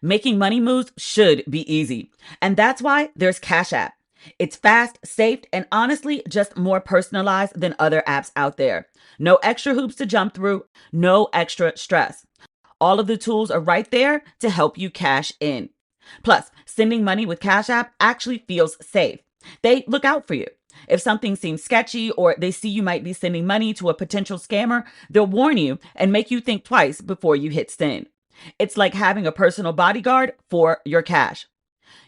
Making money moves should be easy. And that's why there's Cash App. It's fast, safe, and honestly just more personalized than other apps out there. No extra hoops to jump through, no extra stress. All of the tools are right there to help you cash in. Plus, sending money with Cash App actually feels safe. They look out for you. If something seems sketchy or they see you might be sending money to a potential scammer, they'll warn you and make you think twice before you hit send. It's like having a personal bodyguard for your cash.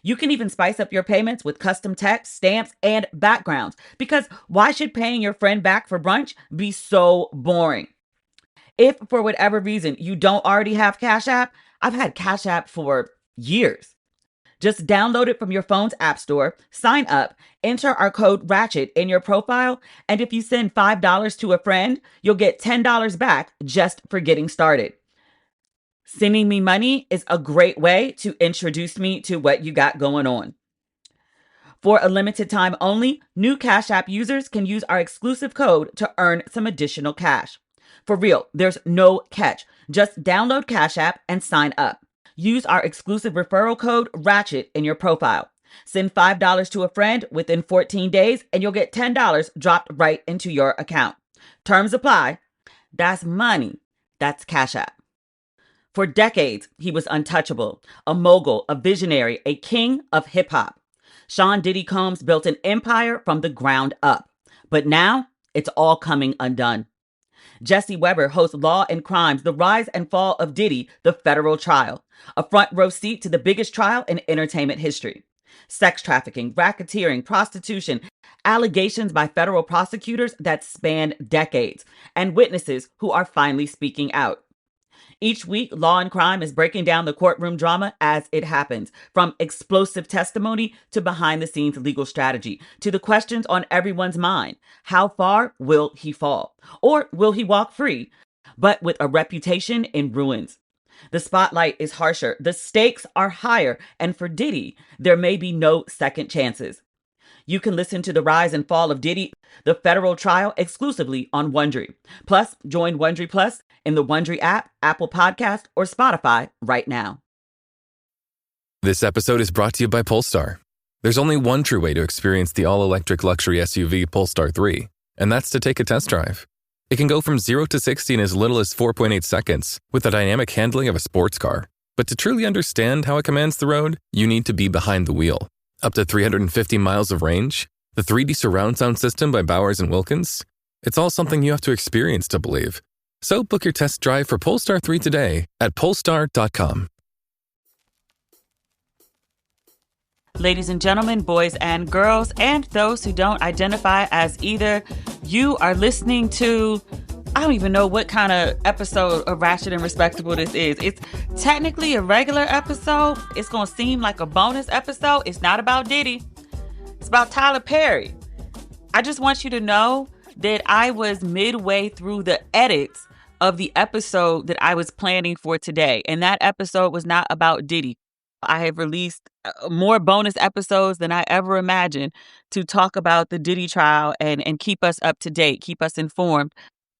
You can even spice up your payments with custom text, stamps, and backgrounds. Because why should paying your friend back for brunch be so boring? If for whatever reason you don't already have Cash App, I've had Cash App for years. Just download it from your phone's app store, sign up, enter our code RATCHET in your profile, and if you send $5 to a friend, you'll get $10 back just for getting started. Sending me money is a great way to introduce me to what you got going on. For a limited time only, new Cash App users can use our exclusive code to earn some additional cash. For real, there's no catch. Just download Cash App and sign up. Use our exclusive referral code RATCHET in your profile. Send $5 to a friend within 14 days and you'll get $10 dropped right into your account. Terms apply. That's money. That's Cash App. For decades, he was untouchable, a mogul, a visionary, a king of hip hop. Sean Diddy Combs built an empire from the ground up. But now, it's all coming undone. Jesse Weber hosts Law and Crimes, The Rise and Fall of Diddy, The Federal Trial, a front row seat to the biggest trial in entertainment history. Sex trafficking, racketeering, prostitution, allegations by federal prosecutors that span decades, and witnesses who are finally speaking out. Each week, Law and Crime is breaking down the courtroom drama as it happens, from explosive testimony to behind-the-scenes legal strategy, to the questions on everyone's mind. How far will he fall? Or will he walk free, but with a reputation in ruins? The spotlight is harsher, the stakes are higher, and for Diddy, there may be no second chances. You can listen to The Rise and Fall of Diddy, The Federal Trial, exclusively on Wondery. Plus, join Wondery Plus in the Wondery app, Apple Podcast, or Spotify right now. This episode is brought to you by Polestar. There's only one true way to experience the all-electric luxury SUV Polestar 3, and that's to take a test drive. It can go from 0 to 60 in as little as 4.8 seconds with the dynamic handling of a sports car. But to truly understand how it commands the road, you need to be behind the wheel. Up to 350 miles of range, the 3D surround sound system by Bowers & Wilkins. It's all something you have to experience to believe. So book your test drive for Polestar 3 today at Polestar.com. Ladies and gentlemen, boys and girls, and those who don't identify as either, you are listening to, I don't even know what kind of episode of Ratchet and Respectable this is. It's technically a regular episode. It's going to seem like a bonus episode. It's not about Diddy. It's about Tyler Perry. I just want you to know that I was midway through the edits of the episode that I was planning for today. And that episode was not about Diddy. I have released more bonus episodes than I ever imagined to talk about the Diddy trial and keep us up to date, keep us informed.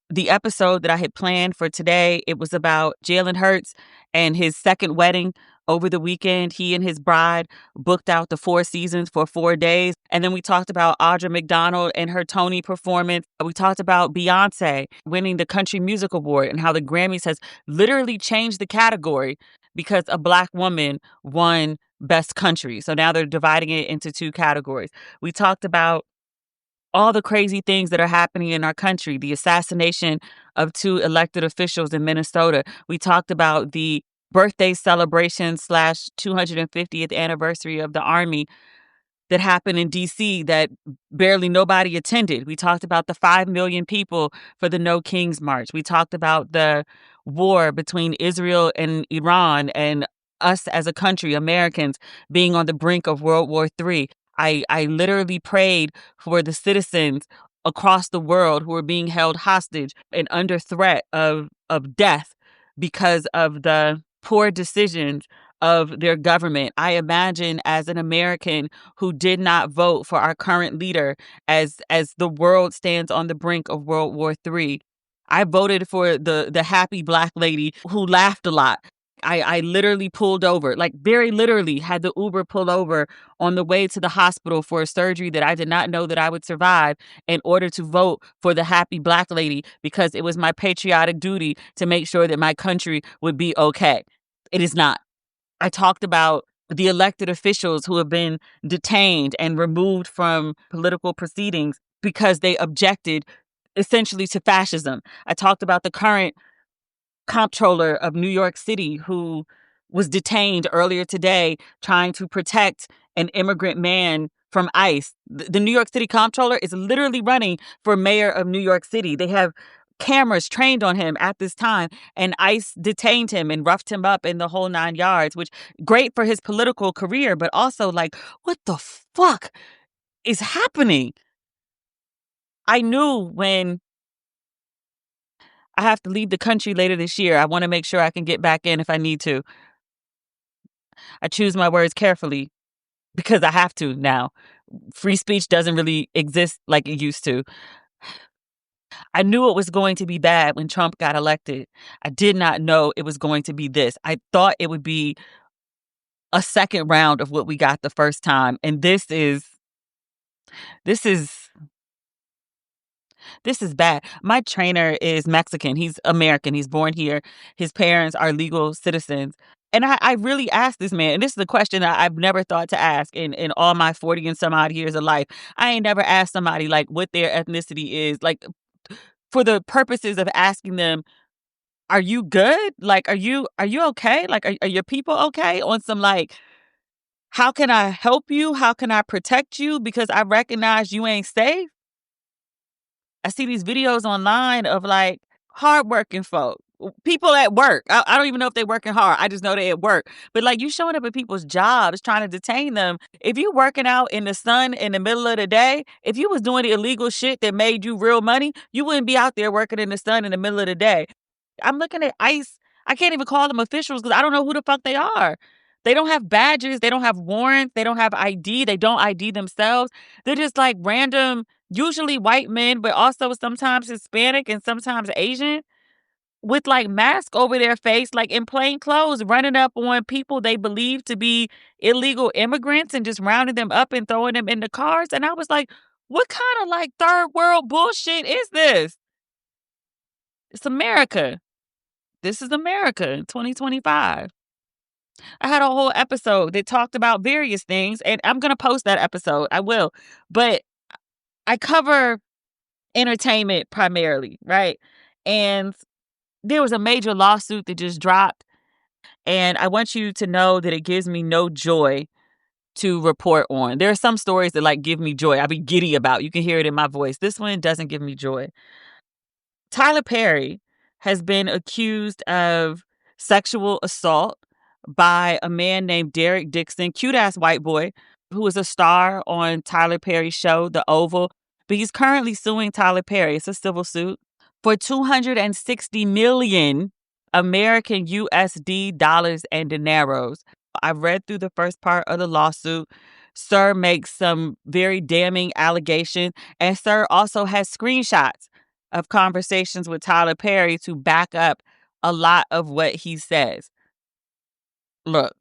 The episode that I had planned for today, it was about Jalen Hurts and his second wedding over the weekend. He and his bride booked out the Four Seasons for 4 days. And then we talked about Audra McDonald and her Tony performance. We talked about Beyonce winning the Country Music Award and how the Grammys has literally changed the category because a Black woman won Best Country. So now they're dividing it into 2 categories. We talked about all the crazy things that are happening in our country, the assassination of 2 elected officials in Minnesota. We talked about the birthday celebration / 250th anniversary of the Army that happened in D.C. that barely nobody attended. We talked about the 5 million people for the No Kings March. We talked about the war between Israel and Iran and us as a country, Americans, being on the brink of World War III. I literally prayed for the citizens across the world who are being held hostage and under threat of death because of the poor decisions of their government. I imagine as an American who did not vote for our current leader as the world stands on the brink of World War III. I voted for the happy Black lady who laughed a lot. I literally pulled over, like very literally had the Uber pull over on the way to the hospital for a surgery that I did not know that I would survive in order to vote for the happy Black lady because it was my patriotic duty to make sure that my country would be okay. It is not. I talked about the elected officials who have been detained and removed from political proceedings because they objected essentially to fascism. I talked about the current comptroller of New York City who was detained earlier today trying to protect an immigrant man from ICE. The New York City comptroller is literally running for mayor of New York City. They have cameras trained on him at this time, and ICE detained him and roughed him up in the whole 9 yards, which great for his political career, but also like, what the fuck is happening? I knew when I have to leave the country later this year, I want to make sure I can get back in if I need to. I choose my words carefully because I have to now. Free speech doesn't really exist like it used to. I knew it was going to be bad when Trump got elected. I did not know it was going to be this. I thought it would be a second round of what we got the first time. And this is this is bad. My trainer is Mexican. He's American. He's born here. His parents are legal citizens. And I really asked this man, and this is a question that I've never thought to ask in all my 40 and some odd years of life. I ain't never asked somebody like what their ethnicity is, like for the purposes of asking them, are you good? Like, are you okay? Like, are your people okay? On some like, how can I help you? How can I protect you? Because I recognize you ain't safe. I see these videos online of like hardworking folk, people at work. I don't even know if they're working hard. I just know they at work. But like you showing up at people's jobs trying to detain them. If you working out in the sun in the middle of the day, if you was doing the illegal shit that made you real money, you wouldn't be out there working in the sun in the middle of the day. I'm looking at ICE. I can't even call them officials because I don't know who the fuck they are. They don't have badges. They don't have warrants. They don't have ID. They don't ID themselves. They're just like random, usually white men, but also sometimes Hispanic and sometimes Asian with like masks over their face, like in plain clothes, running up on people they believe to be illegal immigrants and just rounding them up and throwing them in the cars. And I was like, what kind of like third world bullshit is this? It's America. This is America in 2025. I had a whole episode that talked about various things, and I'm going to post that episode. I will. But I cover entertainment primarily, right? And there was a major lawsuit that just dropped. And I want you to know that it gives me no joy to report on. There are some stories that like give me joy. I be giddy about. You can hear it in my voice. This one doesn't give me joy. Tyler Perry has been accused of sexual assault by a man named Derek Dixon, cute ass white boy, who was a star on Tyler Perry's show, The Oval. But he's currently suing Tyler Perry. It's a civil suit for 260 million American USD dollars and dineros. I read through the first part of the lawsuit. Sir makes some very damning allegations, and Sir also has screenshots of conversations with Tyler Perry to back up a lot of what he says. Look,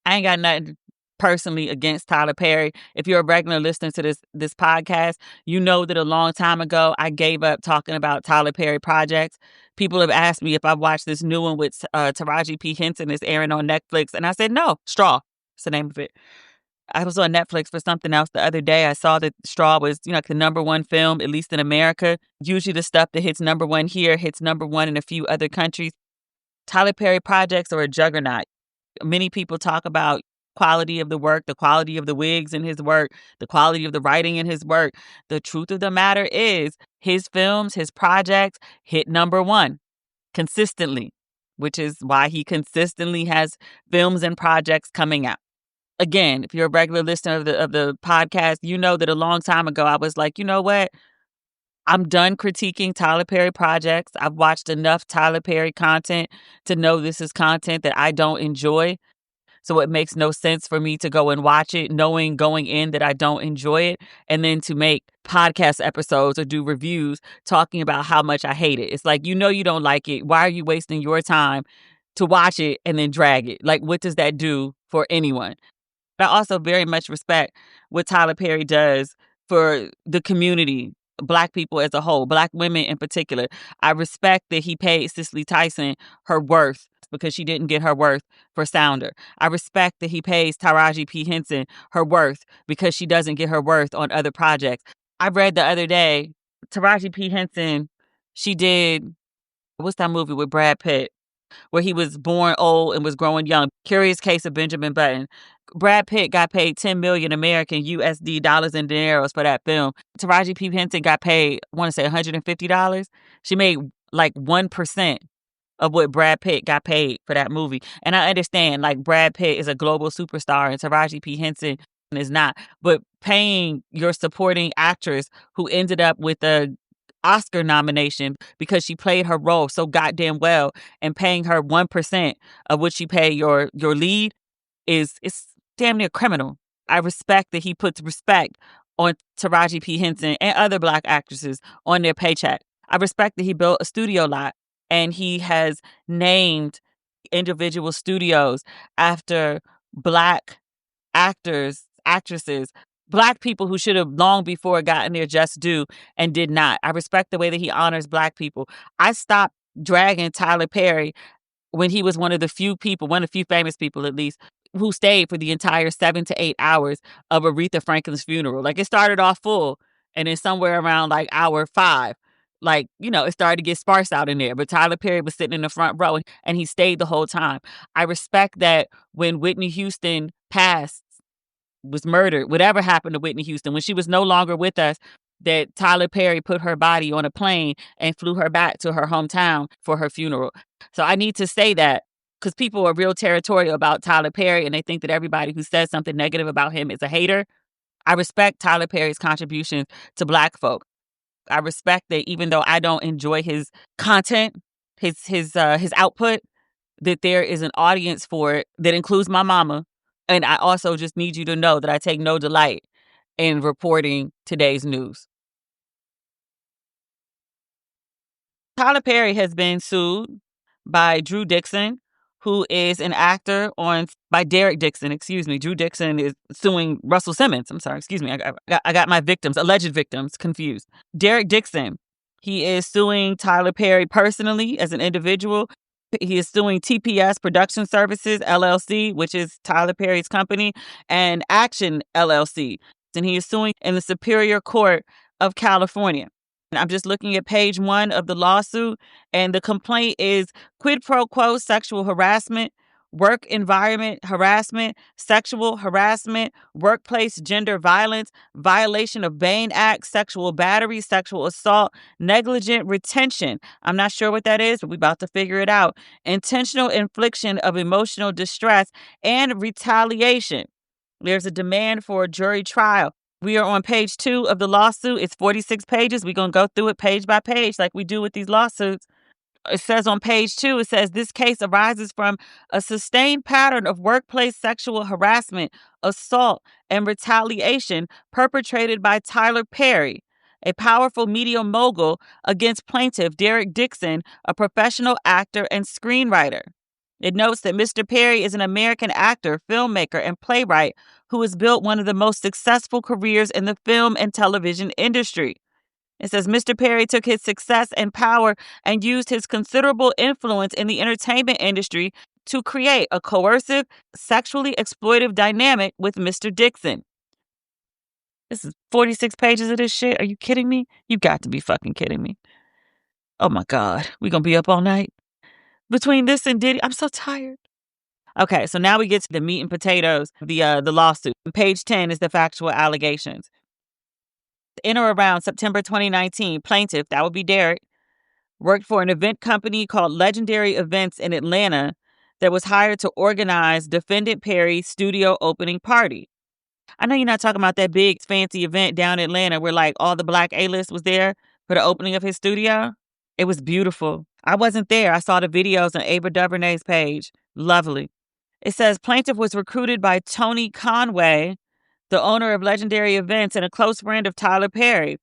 I ain't got nothing personally against Tyler Perry. If you're a regular listener to this podcast, you know that a long time ago I gave up talking about Tyler Perry projects. People have asked me if I've watched this new one with Taraji P. Henson that's airing on Netflix, and I said no. Straw, it's the name of it. I was on Netflix for something else the other day. I saw that Straw was, like the number one film, at least in America. Usually the stuff that hits number one here hits number one in a few other countries. Tyler Perry projects are a juggernaut. Many people talk about quality of the work, the quality of the wigs in his work, the quality of the writing in his work. The truth of the matter is his films, his projects hit number one consistently, which is why he consistently has films and projects coming out. Again, if you're a regular listener of the podcast, you know that a long time ago I was like, you know what? I'm done critiquing Tyler Perry projects. I've watched enough Tyler Perry content to know this is content that I don't enjoy. So it makes no sense for me to go and watch it, knowing going in that I don't enjoy it, and then to make podcast episodes or do reviews talking about how much I hate it. It's like, you know you don't like it. Why are you wasting your time to watch it and then drag it. Like, what does that do for anyone? But I also very much respect what Tyler Perry does for the community, Black people as a whole, Black women in particular. I respect that he paid Cicely Tyson her worth because she didn't get her worth for Sounder. I respect that he pays Taraji P. Henson her worth because she doesn't get her worth on other projects. I read the other day, Taraji P. Henson, she did, what's that movie with Brad Pitt? Where he was born old and was growing young. Curious Case of Benjamin Button. Brad Pitt got paid 10 million American USD dollars and dineros for that film. Taraji P. Henson got paid, I want to say $150. She made like 1% of what Brad Pitt got paid for that movie. And I understand, like, Brad Pitt is a global superstar and Taraji P. Henson is not. But paying your supporting actress who ended up with a Oscar nomination because she played her role so goddamn well, and paying her 1% of what you pay your lead it's damn near criminal. I respect that he puts respect on Taraji P. Henson and other Black actresses on their paycheck. I respect that he built a studio lot and he has named individual studios after Black actors, actresses, Black people who should have long before gotten their just due and did not. I respect the way that he honors Black people. I stopped dragging Tyler Perry when he was one of the few people, one of the few famous people at least, who stayed for the entire 7 to 8 hours of Aretha Franklin's funeral. Like, it started off full, and then somewhere around like hour 5, like, it started to get sparse out in there. But Tyler Perry was sitting in the front row and he stayed the whole time. I respect that when Whitney Houston passed, was murdered, whatever happened to Whitney Houston, when she was no longer with us, that Tyler Perry put her body on a plane and flew her back to her hometown for her funeral. So I need to say that because people are real territorial about Tyler Perry and they think that everybody who says something negative about him is a hater. I respect Tyler Perry's contributions to Black folk. I respect that even though I don't enjoy his content, his output, that there is an audience for it that includes my mama. And I also just need you to know that I take no delight in reporting today's news. Tyler Perry has been sued by Drew Dixon, who is an actor by Derek Dixon, excuse me. Drew Dixon is suing Russell Simmons. I'm sorry, excuse me. I got my alleged victims confused. Derek Dixon, he is suing Tyler Perry personally as an individual. He is suing TPS Production Services, LLC, which is Tyler Perry's company, and Action, LLC. And he is suing in the Superior Court of California. I'm just looking at page 1 of the lawsuit, and the complaint is quid pro quo sexual harassment, work environment harassment, sexual harassment, workplace gender violence, violation of Bain Act, sexual battery, sexual assault, negligent retention. I'm not sure what that is, but we're about to figure it out. Intentional infliction of emotional distress and retaliation. There's a demand for a jury trial. We are on page 2 of the lawsuit. It's 46 pages. We're going to go through it page by page like we do with these lawsuits. It says on page 2, it says, this case arises from a sustained pattern of workplace sexual harassment, assault, and retaliation perpetrated by Tyler Perry, a powerful media mogul, against plaintiff Derek Dixon, a professional actor and screenwriter. It notes that Mr. Perry is an American actor, filmmaker, and playwright who has built one of the most successful careers in the film and television industry. It says Mr. Perry took his success and power and used his considerable influence in the entertainment industry to create a coercive, sexually exploitive dynamic with Mr. Dixon. This is 46 pages of this shit. Are you kidding me? You got to be fucking kidding me. Oh my God. We gonna be up all night? Between this and Diddy, I'm so tired. Okay, so now we get to the meat and potatoes, the lawsuit. Page 10 is the factual allegations. In or around September 2019, plaintiff, that would be Derek, worked for an event company called Legendary Events in Atlanta that was hired to organize defendant Perry's studio opening party. I know you're not talking about that big fancy event down in Atlanta where like all the Black A-list was there for the opening of his studio. It was beautiful. I wasn't there. I saw the videos on Ava DuVernay's page. Lovely. It says plaintiff was recruited by Tony Conway, the owner of Legendary Events and a close friend of Tyler Perry.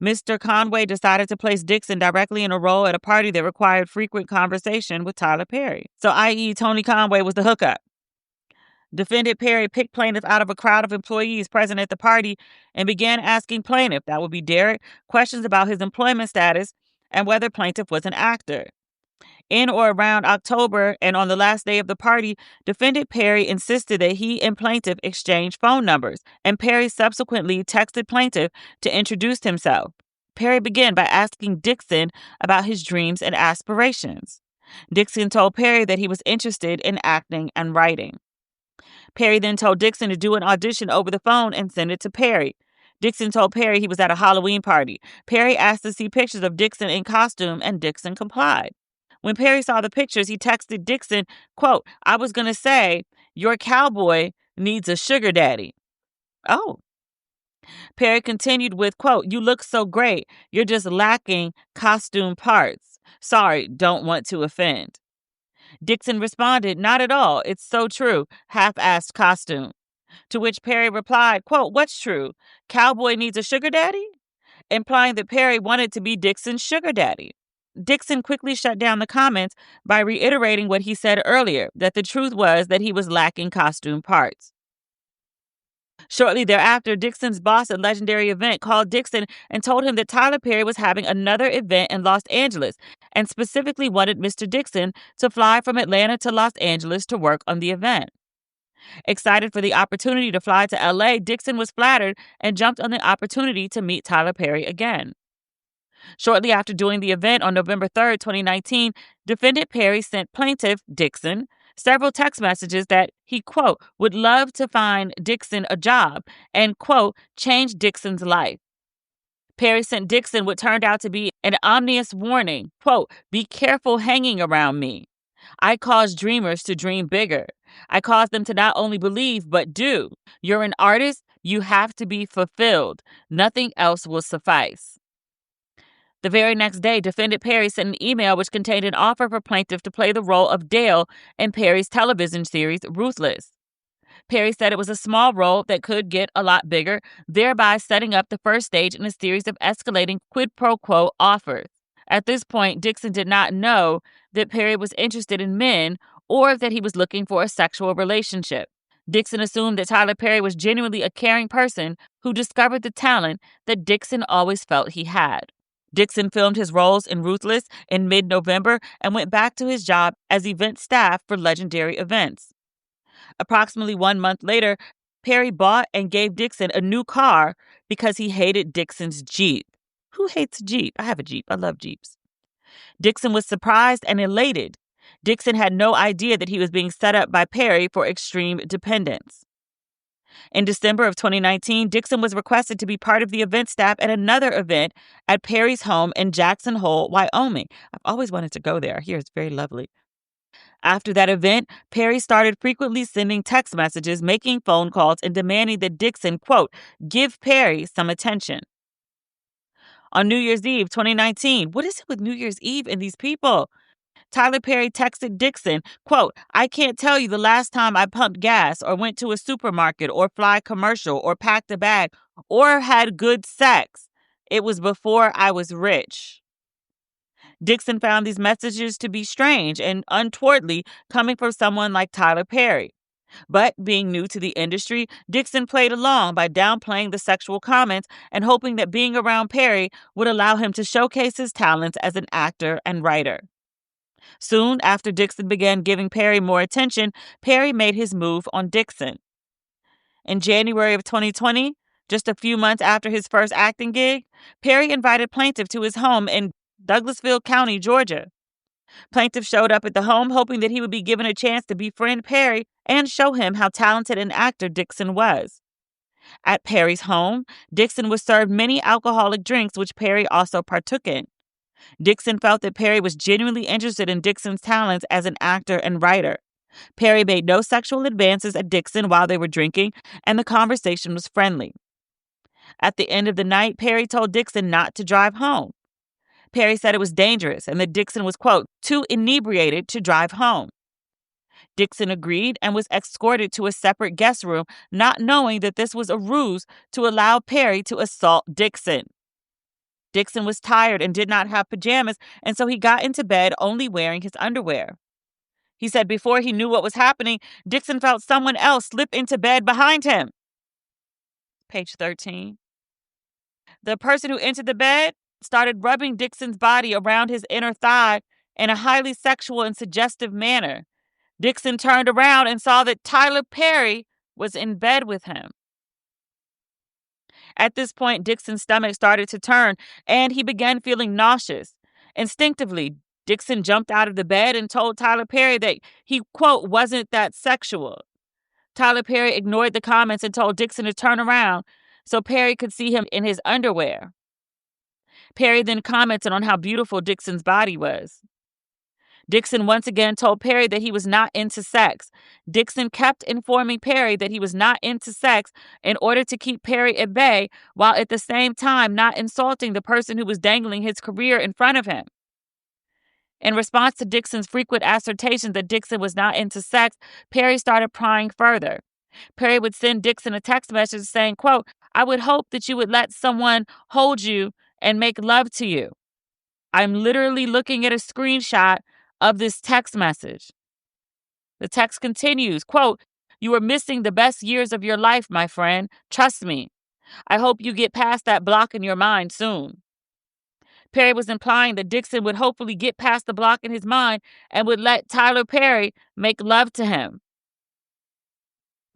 Mr. Conway decided to place Dixon directly in a role at a party that required frequent conversation with Tyler Perry. So, i.e., Tony Conway was the hookup. Defendant Perry picked plaintiff out of a crowd of employees present at the party and began asking plaintiff, that would be Derek, questions about his employment status and whether plaintiff was an actor. In or around October and on the last day of the party, defendant Perry insisted that he and plaintiff exchange phone numbers, and Perry subsequently texted plaintiff to introduce himself. Perry began by asking Dixon about his dreams and aspirations. Dixon told Perry that he was interested in acting and writing. Perry then told Dixon to do an audition over the phone and send it to Perry. Dixon told Perry he was at a Halloween party. Perry asked to see pictures of Dixon in costume, and Dixon complied. When Perry saw the pictures, he texted Dixon, quote, "I was going to say, your cowboy needs a sugar daddy." Oh. Perry continued with, quote, "You look so great. You're just lacking costume parts. Sorry, don't want to offend." Dixon responded, "Not at all. It's so true. Half-assed costume." To which Perry replied, quote, "What's true? Cowboy needs a sugar daddy?" Implying that Perry wanted to be Dixon's sugar daddy. Dixon quickly shut down the comments by reiterating what he said earlier, that the truth was that he was lacking costume parts. Shortly thereafter, Dixon's boss at Legendary Event called Dixon and told him that Tyler Perry was having another event in Los Angeles and specifically wanted Mr. Dixon to fly from Atlanta to Los Angeles to work on the event. Excited for the opportunity to fly to LA, Dixon was flattered and jumped on the opportunity to meet Tyler Perry again. Shortly after doing the event on November 3rd, 2019, defendant Perry sent plaintiff Dixon several text messages that he, quote, would love to find Dixon a job and, quote, change Dixon's life. Perry sent Dixon what turned out to be an ominous warning, quote, "Be careful hanging around me. I cause dreamers to dream bigger. I cause them to not only believe, but do. You're an artist. You have to be fulfilled. Nothing else will suffice." The very next day, defendant Perry sent an email which contained an offer for plaintiff to play the role of Dale in Perry's television series, Ruthless. Perry said it was a small role that could get a lot bigger, thereby setting up the first stage in a series of escalating quid pro quo offers. At this point, Dixon did not know that Perry was interested in men or that he was looking for a sexual relationship. Dixon assumed that Tyler Perry was genuinely a caring person who discovered the talent that Dixon always felt he had. Dixon filmed his roles in Ruthless in mid-November and went back to his job as event staff for Legendary Events. Approximately 1 month later, Perry bought and gave Dixon a new car because he hated Dixon's Jeep. Who hates Jeep? I have a Jeep. I love Jeeps. Dixon was surprised and elated. Dixon had no idea that he was being set up by Perry for extreme dependence. In December of 2019, Dixon was requested to be part of the event staff at another event at Perry's home in Jackson Hole, Wyoming. I've always wanted to go there. I hear it's very lovely. After that event, Perry started frequently sending text messages, making phone calls, and demanding that Dixon, quote, give Perry some attention. On New Year's Eve 2019, what is it with New Year's Eve and these people? Tyler Perry texted Dixon, quote, I can't tell you the last time I pumped gas or went to a supermarket or fly commercial or packed a bag or had good sex. It was before I was rich. Dixon found these messages to be strange and untowardly coming from someone like Tyler Perry. But being new to the industry, Dixon played along by downplaying the sexual comments and hoping that being around Perry would allow him to showcase his talents as an actor and writer. Soon after Dixon began giving Perry more attention, Perry made his move on Dixon. In January of 2020, just a few months after his first acting gig, Perry invited plaintiff to his home in Douglasville County, Georgia. Plaintiff showed up at the home hoping that he would be given a chance to befriend Perry and show him how talented an actor Dixon was. At Perry's home, Dixon was served many alcoholic drinks, which Perry also partook in. Dixon felt that Perry was genuinely interested in Dixon's talents as an actor and writer. Perry made no sexual advances at Dixon while they were drinking, and the conversation was friendly. At the end of the night, Perry told Dixon not to drive home. Perry said it was dangerous and that Dixon was, quote, too inebriated to drive home. Dixon agreed and was escorted to a separate guest room, not knowing that this was a ruse to allow Perry to assault Dixon. Dixon was tired and did not have pajamas, and so he got into bed only wearing his underwear. He said before he knew what was happening, Dixon felt someone else slip into bed behind him. Page 13. The person who entered the bed started rubbing Dixon's body around his inner thigh in a highly sexual and suggestive manner. Dixon turned around and saw that Tyler Perry was in bed with him. At this point, Dixon's stomach started to turn, and he began feeling nauseous. Instinctively, Dixon jumped out of the bed and told Tyler Perry that he, quote, wasn't that sexual. Tyler Perry ignored the comments and told Dixon to turn around so Perry could see him in his underwear. Perry then commented on how beautiful Dixon's body was. Dixon once again told Perry that he was not into sex. Dixon kept informing Perry that he was not into sex in order to keep Perry at bay, while at the same time not insulting the person who was dangling his career in front of him. In response to Dixon's frequent assertions that Dixon was not into sex, Perry started prying further. Perry would send Dixon a text message saying, quote, "I would hope that you would let someone hold you and make love to you." I'm literally looking at a screenshot of this text message. The text continues, quote, "You are missing the best years of your life, my friend. Trust me. I hope you get past that block in your mind soon." Perry was implying that Dixon would hopefully get past the block in his mind and would let Tyler Perry make love to him.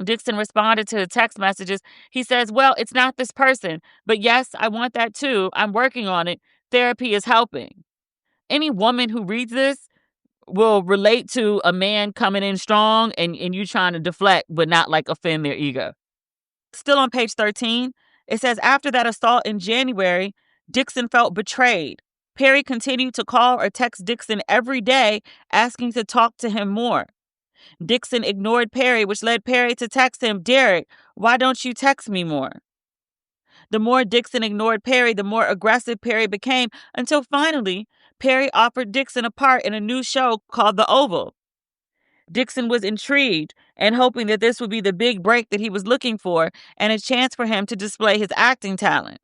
Dixon responded to the text messages. He says, "Well, it's not this person, but yes, I want that too. I'm working on it. Therapy is helping." Any woman who reads this will relate to a man coming in strong and you trying to deflect but not like offend their ego. Still on page 13, it says, after that assault in January, Dixon felt betrayed. Perry continued to call or text Dixon every day, asking to talk to him more. Dixon ignored Perry, which led Perry to text him, "Derek, why don't you text me more?" The more Dixon ignored Perry, the more aggressive Perry became, until finally, Perry offered Dixon a part in a new show called The Oval. Dixon was intrigued and hoping that this would be the big break that he was looking for and a chance for him to display his acting talent.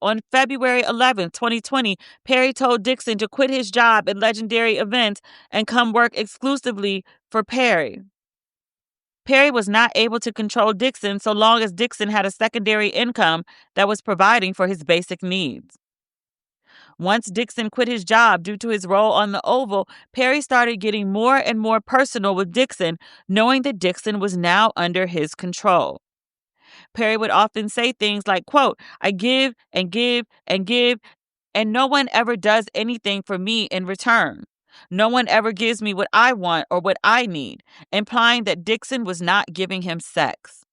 On February 11, 2020, Perry told Dixon to quit his job at Legendary Events and come work exclusively for Perry. Perry was not able to control Dixon so long as Dixon had a secondary income that was providing for his basic needs. Once Dixon quit his job due to his role on The Oval, Perry started getting more and more personal with Dixon, knowing that Dixon was now under his control. Perry would often say things like, quote, "I give and give and give, and no one ever does anything for me in return. No one ever gives me what I want or what I need," implying that Dixon was not giving him sex.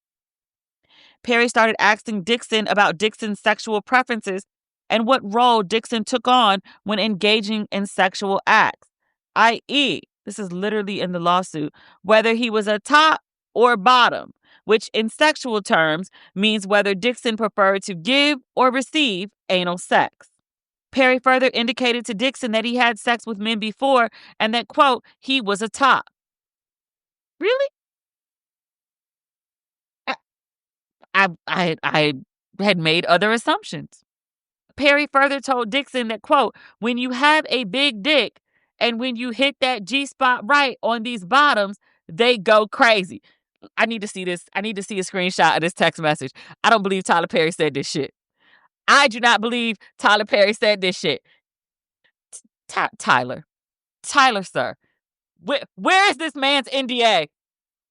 Perry started asking Dixon about Dixon's sexual preferences and what role Dixon took on when engaging in sexual acts, i.e., this is literally in the lawsuit, whether he was a top or bottom, which in sexual terms means whether Dixon preferred to give or receive anal sex. Perry further indicated to Dixon that he had sex with men before and that, quote, he was a top. Really? I had made other assumptions. Perry further told Dixon that, quote, "When you have a big dick and when you hit that G-spot right on these bottoms, they go crazy." I need to see this. I need to see a screenshot of this text message. I don't believe Tyler Perry said this shit. I do not believe Tyler Perry said this shit. Tyler, sir, where is this man's NDA?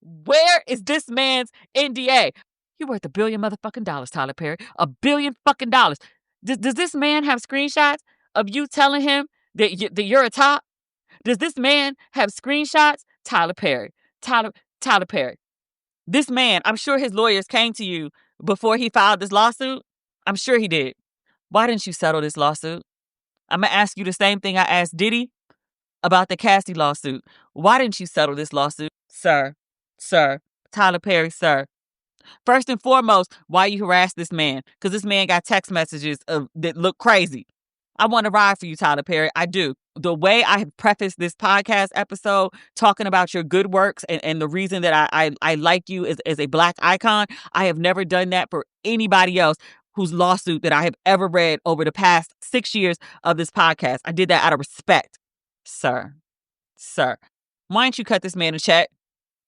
Where is this man's NDA? You're worth $1 billion motherfucking dollars, Tyler Perry. $1 billion fucking dollars. Does this man have screenshots of you telling him that you're a top? Does this man have screenshots? Tyler Perry. Tyler Perry. This man, I'm sure his lawyers came to you before he filed this lawsuit. I'm sure he did. Why didn't you settle this lawsuit? I'm going to ask you the same thing I asked Diddy about the Cassie lawsuit. Why didn't you settle this lawsuit? Sir, Tyler Perry, sir. First and foremost, why you harass this man? Because this man got text messages that look crazy. I want to ride for you, Tyler Perry. I do. The way I have prefaced this podcast episode talking about your good works and the reason that I like you as a Black icon, I have never done that for anybody else. whose lawsuit that I have ever read over the past 6 years of this podcast. I did that out of respect. Sir, why don't you cut this man a check?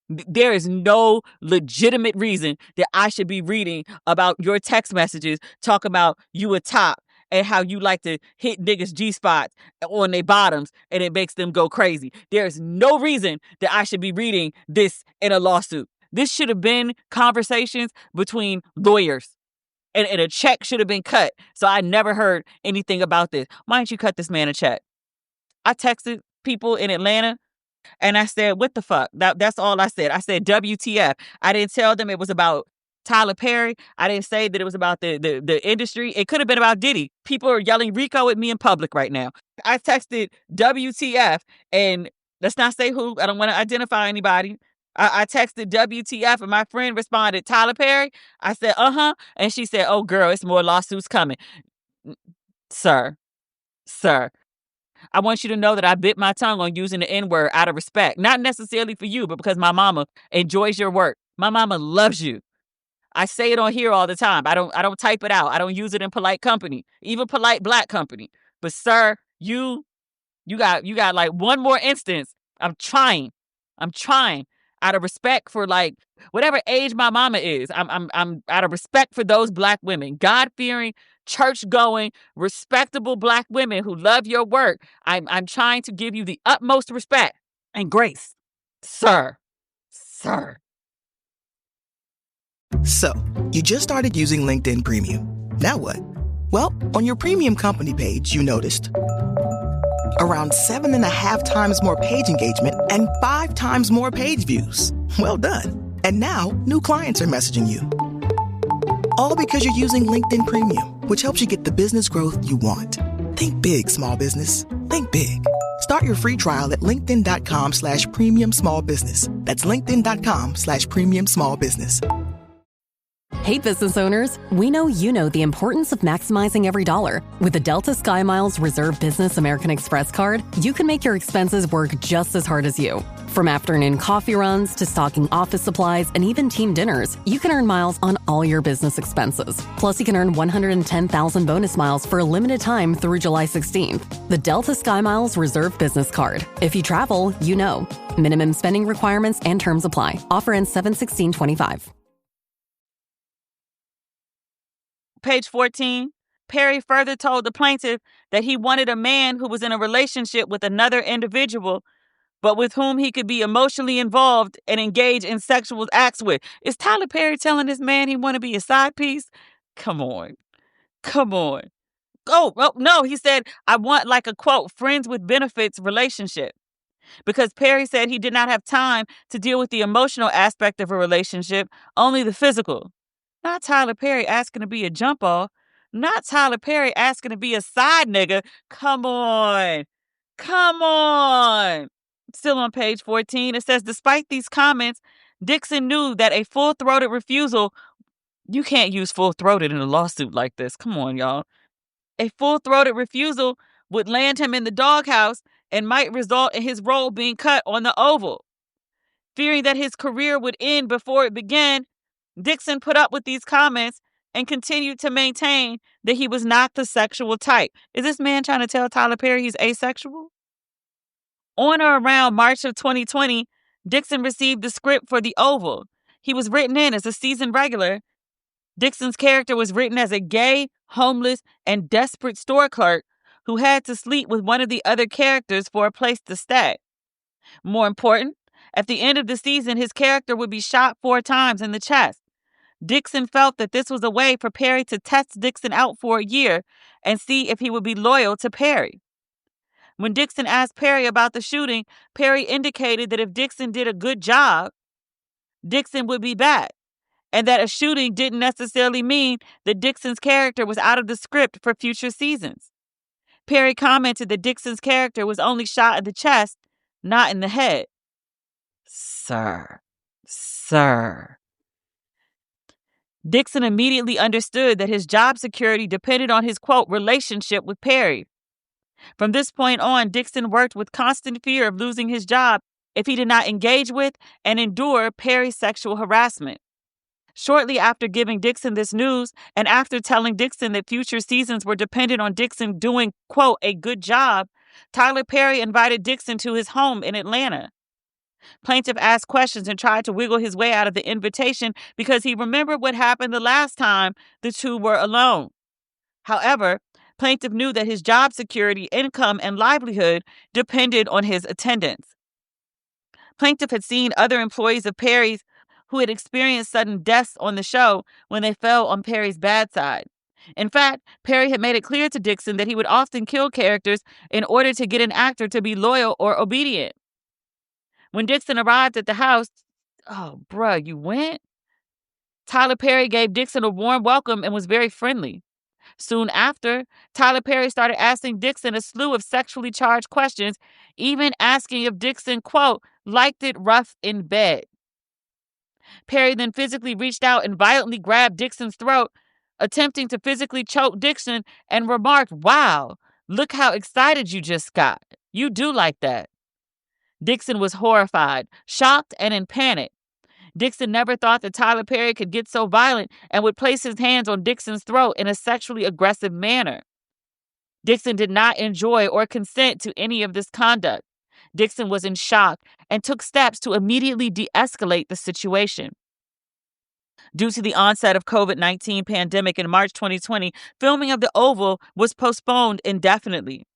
There is no legitimate reason that I should be reading about your text messages, talk about you a top and how you like to hit niggas G-spots on their bottoms and it makes them go crazy. There's no reason that I should be reading this in a lawsuit. This should have been conversations between lawyers. And a check should have been cut. So I never heard anything about this. Why don't you cut this man a check? I texted people in Atlanta and I said, what the fuck? That's all I said. I said, WTF. I didn't tell them it was about Tyler Perry. I didn't say that it was about the industry. It could have been about Diddy. People are yelling Rico at me in public right now. I texted WTF, and let's not say who. I don't want to identify anybody. I texted WTF, and my friend responded, Tyler Perry. I said, uh-huh. And she said, oh, girl, it's more lawsuits coming. Sir, I want you to know that I bit my tongue on using the N-word out of respect. Not necessarily for you, but because my mama enjoys your work. My mama loves you. I say it on here all the time. I don't type it out. I don't use it in polite company, even polite black company. But sir, you got like one more instance. I'm trying out of respect for like whatever age my mama is. I'm out of respect for those black women, God-fearing, church-going, respectable black women who love your work. I'm trying to give you the utmost respect and grace, sir. So, you just started using LinkedIn Premium. Now what? Well, on your premium company page, you noticed around 7.5 times more page engagement and 5 times more page views. Well done. And now, new clients are messaging you. All because you're using LinkedIn Premium, which helps you get the business growth you want. Think big, small business. Think big. Start your free trial at linkedin.com/premium small business. That's linkedin.com/premium small business. Hey, business owners, we know you know the importance of maximizing every dollar. With the Delta SkyMiles Reserve Business American Express card, you can make your expenses work just as hard as you. From afternoon coffee runs to stocking office supplies and even team dinners, you can earn miles on all your business expenses. Plus, you can earn 110,000 bonus miles for a limited time through July 16th. The Delta SkyMiles Reserve Business Card. If you travel, you know. Minimum spending requirements and terms apply. Offer ends 7/16/25. Page 14, Perry further told the plaintiff that he wanted a man who was in a relationship with another individual, but with whom he could be emotionally involved and engage in sexual acts with. Is Tyler Perry telling this man he want to be a side piece? Come on. Oh, no, he said, I want like a quote, friends with benefits relationship. Because Perry said he did not have time to deal with the emotional aspect of a relationship, only the physical. Not Tyler Perry asking to be a jump off. Not Tyler Perry asking to be a side nigga. Come on. Still on page 14, it says, despite these comments, Dixon knew that a full-throated refusal, you can't use full-throated in a lawsuit like this. Come on, y'all. A full-throated refusal would land him in the doghouse and might result in his role being cut on the Oval. Fearing that his career would end before it began, Dixon put up with these comments and continued to maintain that he was not the sexual type. Is this man trying to tell Tyler Perry he's asexual? On or around March of 2020, Dixon received the script for The Oval. He was written in as a season regular. Dixon's character was written as a gay, homeless, and desperate store clerk who had to sleep with one of the other characters for a place to stay. More important, at the end of the season, his character would be shot 4 times in the chest. Dixon felt that this was a way for Perry to test Dixon out for a year and see if he would be loyal to Perry. When Dixon asked Perry about the shooting, Perry indicated that if Dixon did a good job, Dixon would be back, and that a shooting didn't necessarily mean that Dixon's character was out of the script for future seasons. Perry commented that Dixon's character was only shot in the chest, not in the head. Sir. Dixon immediately understood that his job security depended on his, quote, relationship with Perry. From this point on, Dixon worked with constant fear of losing his job if he did not engage with and endure Perry's sexual harassment. Shortly after giving Dixon this news, and after telling Dixon that future seasons were dependent on Dixon doing, quote, a good job, Tyler Perry invited Dixon to his home in Atlanta. Plaintiff asked questions and tried to wiggle his way out of the invitation because he remembered what happened the last time the two were alone. However, plaintiff knew that his job security, income, and livelihood depended on his attendance. Plaintiff had seen other employees of Perry's who had experienced sudden deaths on the show when they fell on Perry's bad side. In fact, Perry had made it clear to Dixon that he would often kill characters in order to get an actor to be loyal or obedient. When Dixon arrived at the house, oh, bruh, you went? Tyler Perry gave Dixon a warm welcome and was very friendly. Soon after, Tyler Perry started asking Dixon a slew of sexually charged questions, even asking if Dixon, quote, liked it rough in bed. Perry then physically reached out and violently grabbed Dixon's throat, attempting to physically choke Dixon, and remarked, "Wow, look how excited you just got. You do like that." Dixon was horrified, shocked, and in panic. Dixon never thought that Tyler Perry could get so violent and would place his hands on Dixon's throat in a sexually aggressive manner. Dixon did not enjoy or consent to any of this conduct. Dixon was in shock and took steps to immediately de-escalate the situation. Due to the onset of COVID-19 pandemic in March 2020, filming of The Oval was postponed indefinitely.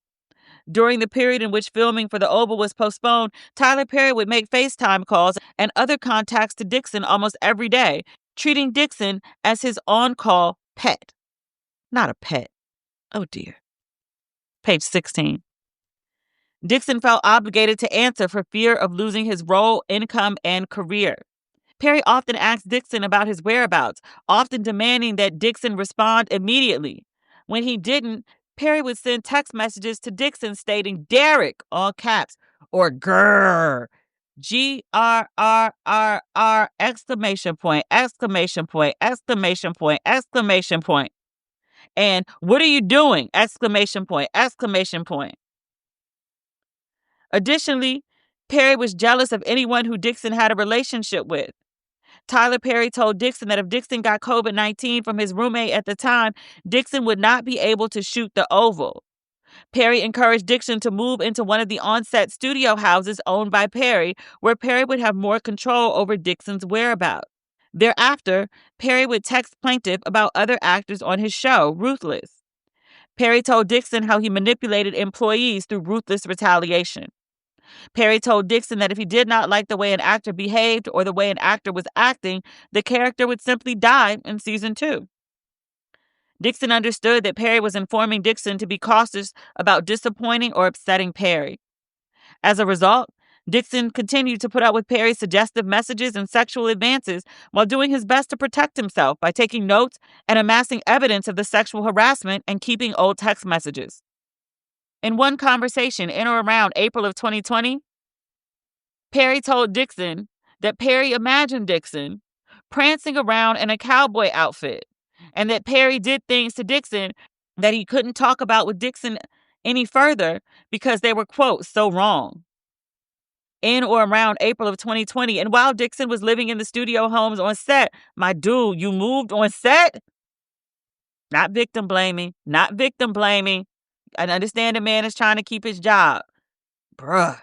During the period in which filming for The Oval was postponed, Tyler Perry would make FaceTime calls and other contacts to Dixon almost every day, treating Dixon as his on-call pet. Not a pet. Oh dear. Page 16. Dixon felt obligated to answer for fear of losing his role, income, and career. Perry often asked Dixon about his whereabouts, often demanding that Dixon respond immediately. When he didn't, Perry would send text messages to Dixon stating Derek, all caps, or grrr, Grrrr, exclamation point, exclamation point, exclamation point, exclamation point. And what are you doing? Exclamation point, exclamation point. Additionally, Perry was jealous of anyone who Dixon had a relationship with. Tyler Perry told Dixon that if Dixon got COVID-19 from his roommate at the time, Dixon would not be able to shoot The Oval. Perry encouraged Dixon to move into one of the on-set studio houses owned by Perry, where Perry would have more control over Dixon's whereabouts. Thereafter, Perry would text plaintiff about other actors on his show, Ruthless. Perry told Dixon how he manipulated employees through ruthless retaliation. Perry told Dixon that if he did not like the way an actor behaved or the way an actor was acting, the character would simply die in season 2. Dixon understood that Perry was informing Dixon to be cautious about disappointing or upsetting Perry. As a result, Dixon continued to put up with Perry's suggestive messages and sexual advances while doing his best to protect himself by taking notes and amassing evidence of the sexual harassment and keeping old text messages. In one conversation in or around April of 2020, Perry told Dixon that Perry imagined Dixon prancing around in a cowboy outfit and that Perry did things to Dixon that he couldn't talk about with Dixon any further because they were, quote, so wrong. In or around April of 2020, and while Dixon was living in the studio homes on set, my dude, you moved on set? Not victim blaming, not victim blaming. I understand the man is trying to keep his job. Bruh.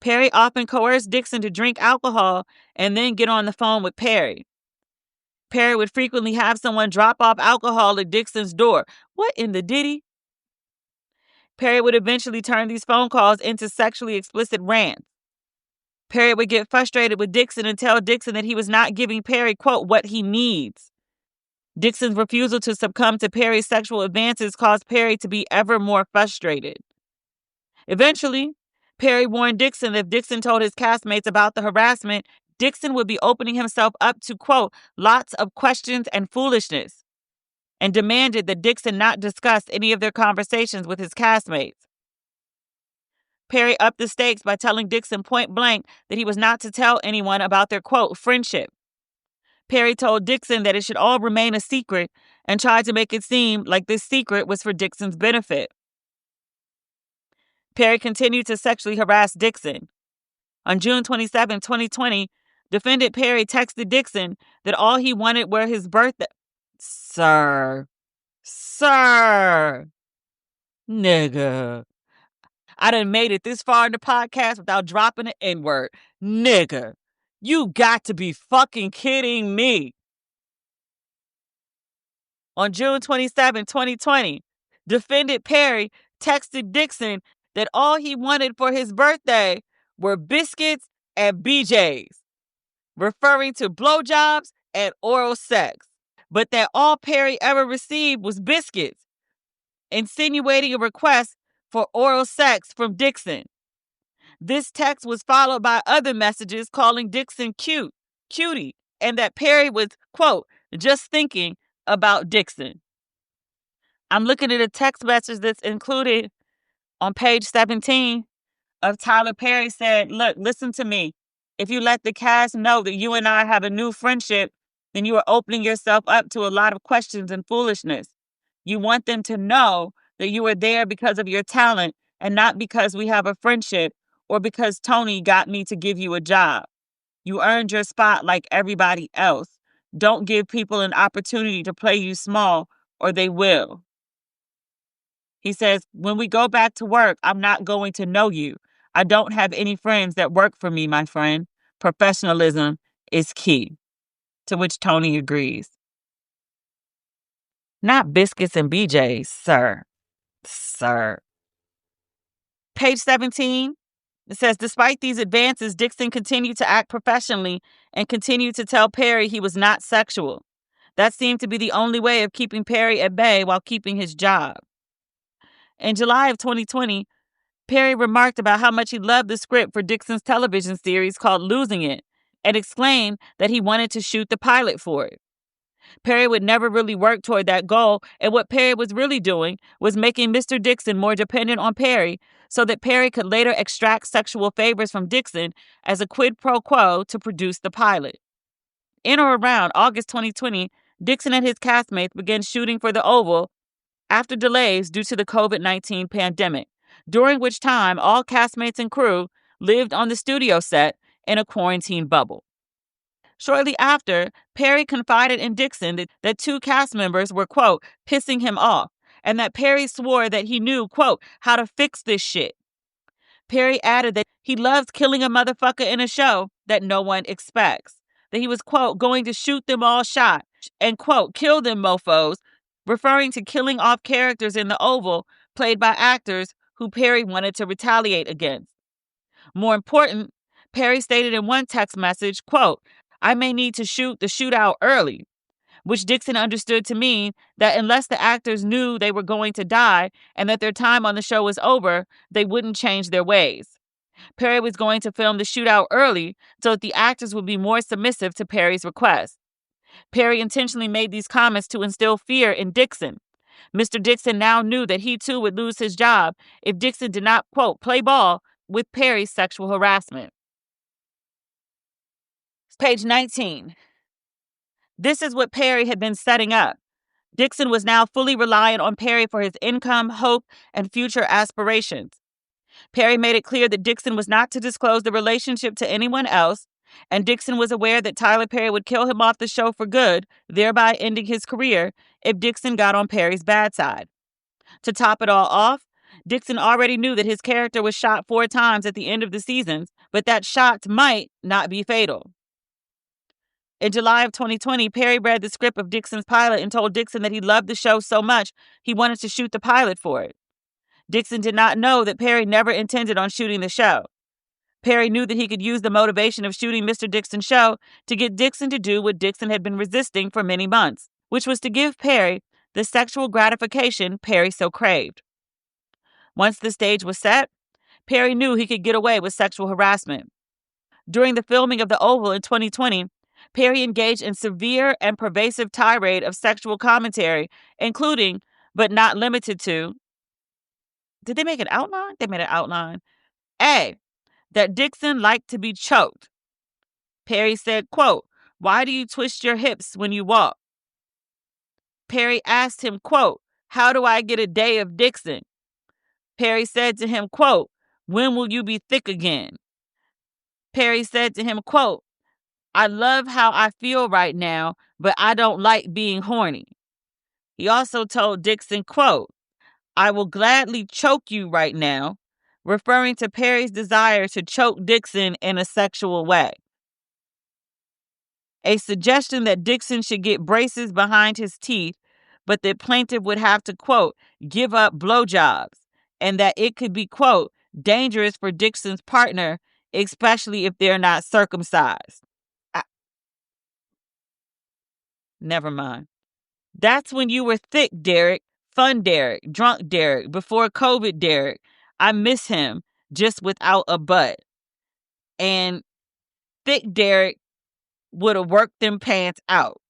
Perry often coerced Dixon to drink alcohol and then get on the phone with Perry. Perry would frequently have someone drop off alcohol at Dixon's door. What in the diddy? Perry would eventually turn these phone calls into sexually explicit rants. Perry would get frustrated with Dixon and tell Dixon that he was not giving Perry, quote, what he needs. Dixon's refusal to succumb to Perry's sexual advances caused Perry to be ever more frustrated. Eventually, Perry warned Dixon that if Dixon told his castmates about the harassment, Dixon would be opening himself up to, quote, lots of questions and foolishness, and demanded that Dixon not discuss any of their conversations with his castmates. Perry upped the stakes by telling Dixon point blank that he was not to tell anyone about their, quote, friendship. Perry told Dixon that it should all remain a secret and tried to make it seem like this secret was for Dixon's benefit. Perry continued to sexually harass Dixon. On June 27, 2020, Defendant Perry texted Dixon that all he wanted were his birthday. Sir, nigga. I done made it this far in the podcast without dropping an N-word. Nigga, you got to be fucking kidding me. On June 27, 2020, Defendant Perry texted Dixon that all he wanted for his birthday were biscuits and BJs, referring to blowjobs and oral sex, but that all Perry ever received was biscuits, insinuating a request for oral sex from Dixon. This text was followed by other messages calling Dixon cutie, and that Perry was, quote, just thinking about Dixon. I'm looking at a text message that's included on page 17 of Tyler Perry said, look, listen to me. If you let the cast know that you and I have a new friendship, then you are opening yourself up to a lot of questions and foolishness. You want them to know that you are there because of your talent and not because we have a friendship or because Tony got me to give you a job. You earned your spot like everybody else. Don't give people an opportunity to play you small or they will. He says, when we go back to work, I'm not going to know you. I don't have any friends that work for me, my friend. Professionalism is key. To which Tony agrees. Not biscuits and BJs, sir. Sir. Page 17, it says, despite these advances, Dixon continued to act professionally and continued to tell Perry he was not sexual. That seemed to be the only way of keeping Perry at bay while keeping his job. In July of 2020, Perry remarked about how much he loved the script for Dixon's television series called Losing It and exclaimed that he wanted to shoot the pilot for it. Perry would never really work toward that goal, and what Perry was really doing was making Mr. Dixon more dependent on Perry so that Perry could later extract sexual favors from Dixon as a quid pro quo to produce the pilot. In or around August 2020, Dixon and his castmates began shooting for the Oval after delays due to the COVID-19 pandemic, during which time all castmates and crew lived on the studio set in a quarantine bubble. Shortly after, Perry confided in Dixon that two cast members were, quote, pissing him off, and that Perry swore that he knew, quote, how to fix this shit. Perry added that he loves killing a motherfucker in a show that no one expects, that he was, quote, going to shoot them all shot and, quote, kill them mofos, referring to killing off characters in the Oval played by actors who Perry wanted to retaliate against. More important, Perry stated in one text message, quote, I may need to shoot the shootout early, which Dixon understood to mean that unless the actors knew they were going to die and that their time on the show was over, they wouldn't change their ways. Perry was going to film the shootout early so that the actors would be more submissive to Perry's request. Perry intentionally made these comments to instill fear in Dixon. Mr. Dixon now knew that he too would lose his job if Dixon did not, quote, play ball with Perry's sexual harassment. Page 19. This is what Perry had been setting up. Dixon was now fully reliant on Perry for his income, hope, and future aspirations. Perry made it clear that Dixon was not to disclose the relationship to anyone else, and Dixon was aware that Tyler Perry would kill him off the show for good, thereby ending his career if Dixon got on Perry's bad side. To top it all off, Dixon already knew that his character was shot 4 times at the end of the seasons, but that shots might not be fatal. In July of 2020, Perry read the script of Dixon's pilot and told Dixon that he loved the show so much he wanted to shoot the pilot for it. Dixon did not know that Perry never intended on shooting the show. Perry knew that he could use the motivation of shooting Mr. Dixon's show to get Dixon to do what Dixon had been resisting for many months, which was to give Perry the sexual gratification Perry so craved. Once the stage was set, Perry knew he could get away with sexual harassment. During the filming of The Oval in 2020, Perry engaged in severe and pervasive tirade of sexual commentary, including, but not limited to, did they make an outline? They made an outline. A, that Dixon liked to be choked. Perry said, quote, why do you twist your hips when you walk? Perry asked him, quote, how do I get a day of Dixon? Perry said to him, quote, when will you be thick again? Perry said to him, quote, I love how I feel right now, but I don't like being horny. He also told Dixon, quote, I will gladly choke you right now, referring to Perry's desire to choke Dixon in a sexual way. A suggestion that Dixon should get braces behind his teeth, but that plaintiff would have to, quote, give up blowjobs, and that it could be, quote, dangerous for Dixon's partner, especially if they're not circumcised. Never mind. That's when you were thick, Derek, fun Derek, drunk Derek, before COVID Derek. I miss him, just without a butt. And thick Derek would have worked them pants out.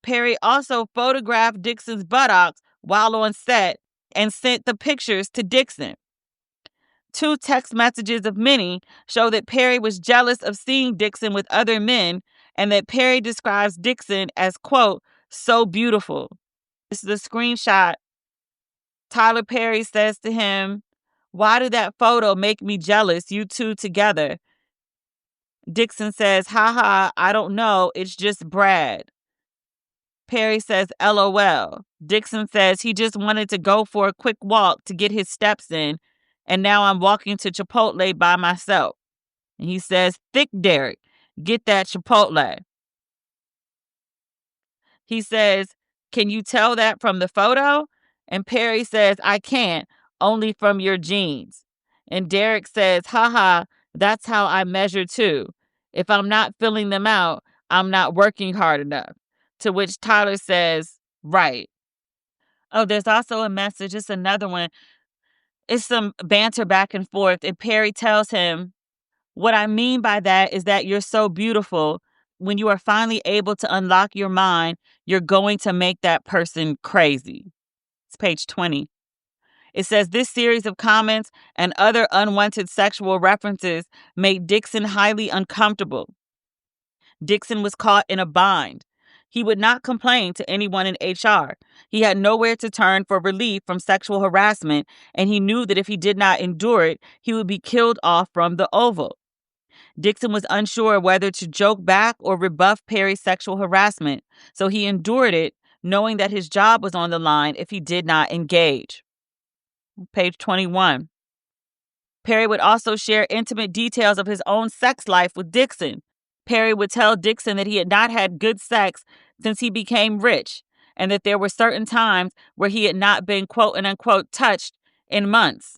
Perry also photographed Dixon's buttocks while on set and sent the pictures to Dixon. 2 text messages of many show that Perry was jealous of seeing Dixon with other men and that Perry describes Dixon as, quote, so beautiful. This is a screenshot. Tyler Perry says to him, why did that photo make me jealous, you two together? Dixon says, haha, I don't know, it's just Brad. Perry says, LOL. Dixon says he just wanted to go for a quick walk to get his steps in, and now I'm walking to Chipotle by myself. And he says, thick Derek, get that Chipotle. He says, can you tell that from the photo? And Perry says, I can't, only from your jeans. And Derek says, haha, that's how I measure too. If I'm not filling them out, I'm not working hard enough. To which Tyler says, right. Oh, there's also a message. It's another one. It's some banter back and forth. And Perry tells him, what I mean by that is that you're so beautiful. When you are finally able to unlock your mind, you're going to make that person crazy. It's page 20. It says this series of comments and other unwanted sexual references made Dixon highly uncomfortable. Dixon was caught in a bind. He would not complain to anyone in HR. He had nowhere to turn for relief from sexual harassment, and he knew that if he did not endure it, he would be killed off from the Oval. Dixon was unsure whether to joke back or rebuff Perry's sexual harassment, so he endured it, knowing that his job was on the line if he did not engage. Page 21. Perry would also share intimate details of his own sex life with Dixon. Perry would tell Dixon that he had not had good sex since he became rich, and that there were certain times where he had not been, quote and unquote, touched in months.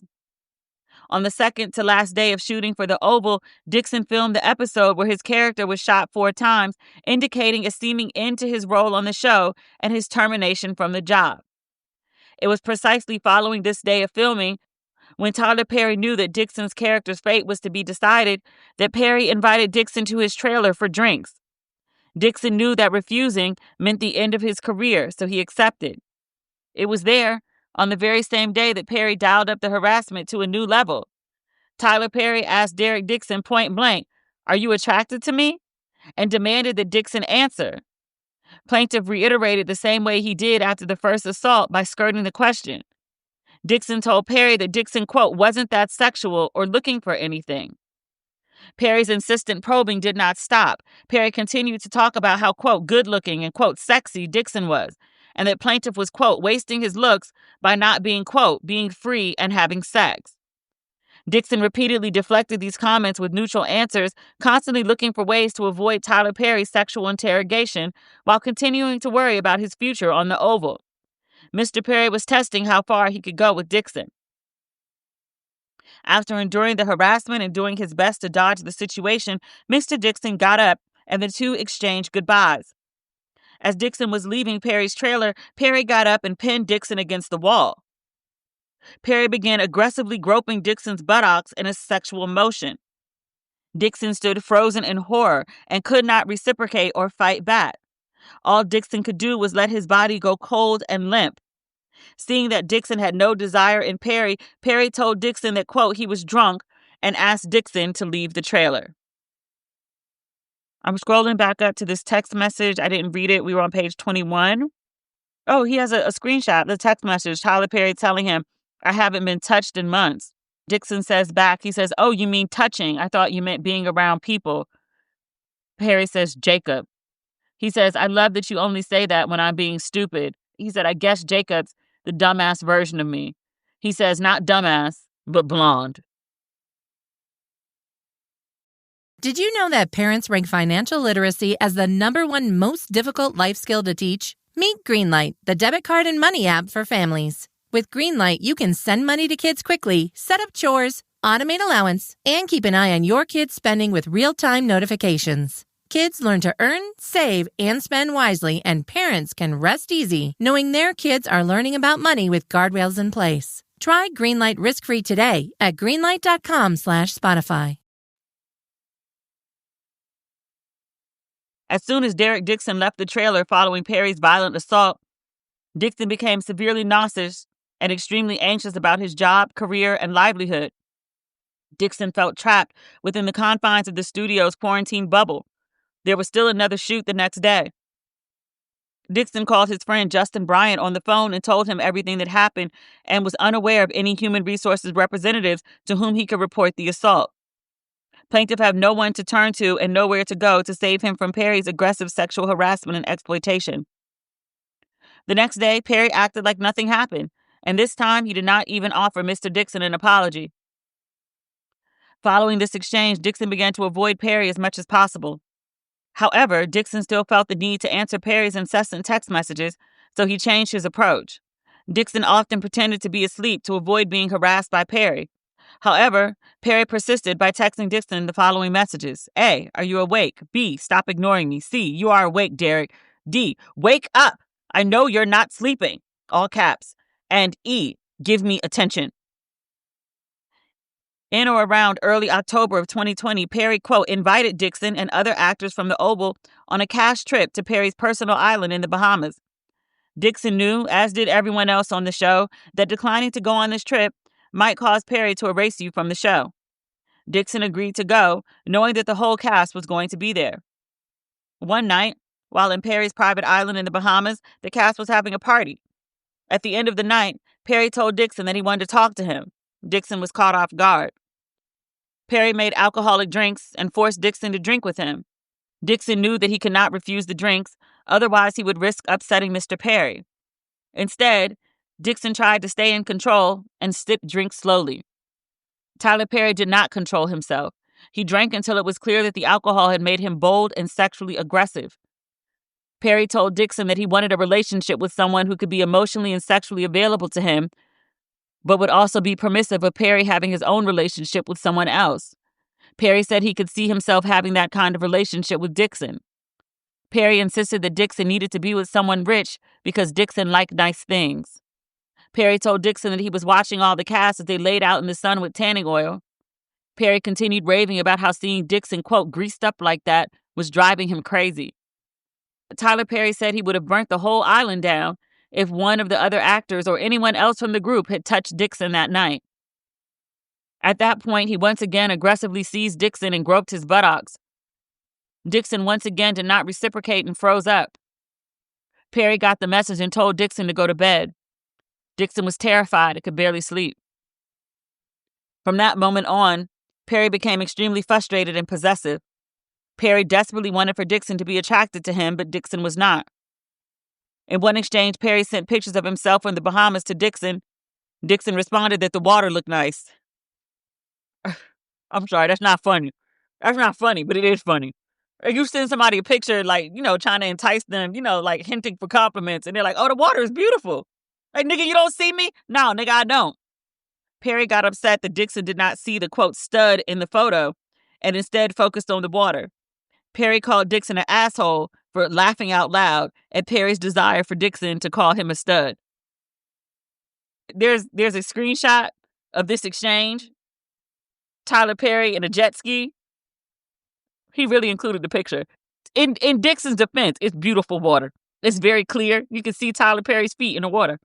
On the second to last day of shooting for the Oval, Dixon filmed the episode where his character was shot 4 times, indicating a seeming end to his role on the show and his termination from the job. It was precisely following this day of filming, when Tyler Perry knew that Dixon's character's fate was to be decided, that Perry invited Dixon to his trailer for drinks. Dixon knew that refusing meant the end of his career, so he accepted. It was there, on the very same day that Perry dialed up the harassment to a new level. Tyler Perry asked Derek Dixon point blank, "Are you attracted to me?" and demanded that Dixon answer. Plaintiff reiterated the same way he did after the first assault by skirting the question. Dixon told Perry that Dixon, quote, wasn't that sexual or looking for anything. Perry's insistent probing did not stop. Perry continued to talk about how, quote, good-looking and, quote, sexy Dixon was, and that plaintiff was, quote, wasting his looks by not being, quote, being free and having sex. Dixon repeatedly deflected these comments with neutral answers, constantly looking for ways to avoid Tyler Perry's sexual interrogation while continuing to worry about his future on the Oval. Mr. Perry was testing how far he could go with Dixon. After enduring the harassment and doing his best to dodge the situation, Mr. Dixon got up and the two exchanged goodbyes. As Dixon was leaving Perry's trailer, Perry got up and pinned Dixon against the wall. Perry began aggressively groping Dixon's buttocks in a sexual motion. Dixon stood frozen in horror and could not reciprocate or fight back. All Dixon could do was let his body go cold and limp. Seeing that Dixon had no desire in Perry, Perry told Dixon that, quote, he was drunk and asked Dixon to leave the trailer. I'm scrolling back up to this text message. I didn't read it. We were on page 21. Oh, he has a screenshot, the text message, Tyler Perry telling him, I haven't been touched in months. Dixon says back, he says, oh, you mean touching? I thought you meant being around people. Perry says, Jacob. He says, I love that you only say that when I'm being stupid. He said, I guess Jacob's the dumbass version of me. He says, not dumbass, but blonde. Did you know that parents rank financial literacy as the #1 most difficult life skill to teach? Meet Greenlight, the debit card and money app for families. With Greenlight, you can send money to kids quickly, set up chores, automate allowance, and keep an eye on your kids' spending with real-time notifications. Kids learn to earn, save, and spend wisely, and parents can rest easy knowing their kids are learning about money with guardrails in place. Try Greenlight risk-free today at greenlight.com/Spotify. As soon as Derek Dixon left the trailer following Perry's violent assault, Dixon became severely nauseous and extremely anxious about his job, career, and livelihood. Dixon felt trapped within the confines of the studio's quarantine bubble. There was still another shoot the next day. Dixon called his friend Justin Bryant on the phone and told him everything that happened and was unaware of any human resources representatives to whom he could report the assault. Plaintiff had no one to turn to and nowhere to go to save him from Perry's aggressive sexual harassment and exploitation. The next day, Perry acted like nothing happened, and this time he did not even offer Mr. Dixon an apology. Following this exchange, Dixon began to avoid Perry as much as possible. However, Dixon still felt the need to answer Perry's incessant text messages, so he changed his approach. Dixon often pretended to be asleep to avoid being harassed by Perry. However, Perry persisted by texting Dixon the following messages. A, are you awake? B, stop ignoring me. C, you are awake, Derek. D, wake up. I know you're not sleeping. All caps. And E, give me attention. In or around early October of 2020, Perry, quote, invited Dixon and other actors from the Oval on a cash trip to Perry's personal island in the Bahamas. Dixon knew, as did everyone else on the show, that declining to go on this trip might cause Perry to erase you from the show. Dixon agreed to go, knowing that the whole cast was going to be there. One night, while in Perry's private island in the Bahamas, the cast was having a party. At the end of the night, Perry told Dixon that he wanted to talk to him. Dixon was caught off guard. Perry made alcoholic drinks and forced Dixon to drink with him. Dixon knew that he could not refuse the drinks, otherwise he would risk upsetting Mr. Perry. Instead, Dixon tried to stay in control and sipped drinks slowly. Tyler Perry did not control himself. He drank until it was clear that the alcohol had made him bold and sexually aggressive. Perry told Dixon that he wanted a relationship with someone who could be emotionally and sexually available to him, but would also be permissive of Perry having his own relationship with someone else. Perry said he could see himself having that kind of relationship with Dixon. Perry insisted that Dixon needed to be with someone rich because Dixon liked nice things. Perry told Dixon that he was watching all the cast as they laid out in the sun with tanning oil. Perry continued raving about how seeing Dixon, quote, greased up like that was driving him crazy. Tyler Perry said he would have burnt the whole island down if one of the other actors or anyone else from the group had touched Dixon that night. At that point, he once again aggressively seized Dixon and groped his buttocks. Dixon once again did not reciprocate and froze up. Perry got the message and told Dixon to go to bed. Dixon was terrified and could barely sleep. From that moment on, Perry became extremely frustrated and possessive. Perry desperately wanted for Dixon to be attracted to him, but Dixon was not. In one exchange, Perry sent pictures of himself in the Bahamas to Dixon. Dixon responded that the water looked nice. I'm sorry, that's not funny. That's not funny, but it is funny. If you send somebody a picture, like, trying to entice them, like hinting for compliments, and they're like, oh, the water is beautiful. Like, nigga, you don't see me? No, nigga, I don't. Perry got upset that Dixon did not see the, quote, stud in the photo and instead focused on the water. Perry called Dixon an asshole for laughing out loud at Perry's desire for Dixon to call him a stud. There's a screenshot of this exchange. Tyler Perry in a jet ski. He really included the picture. In Dixon's defense, it's beautiful water. It's very clear. You can see Tyler Perry's feet in the water.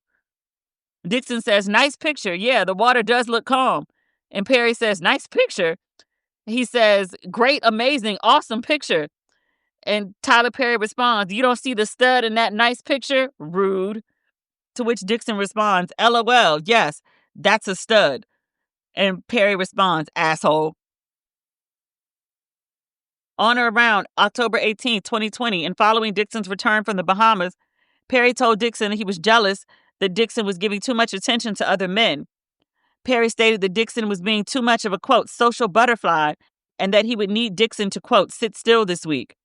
Dixon says, nice picture. Yeah, the water does look calm. And Perry says, nice picture. He says, great, amazing, awesome picture. And Tyler Perry responds, you don't see the stud in that nice picture? Rude. To which Dixon responds, LOL, yes, that's a stud. And Perry responds, asshole. On or around October 18, 2020, and following Dixon's return from the Bahamas, Perry told Dixon that he was jealous that Dixon was giving too much attention to other men. Perry stated that Dixon was being too much of a, quote, social butterfly, and that he would need Dixon to, quote, sit still this week,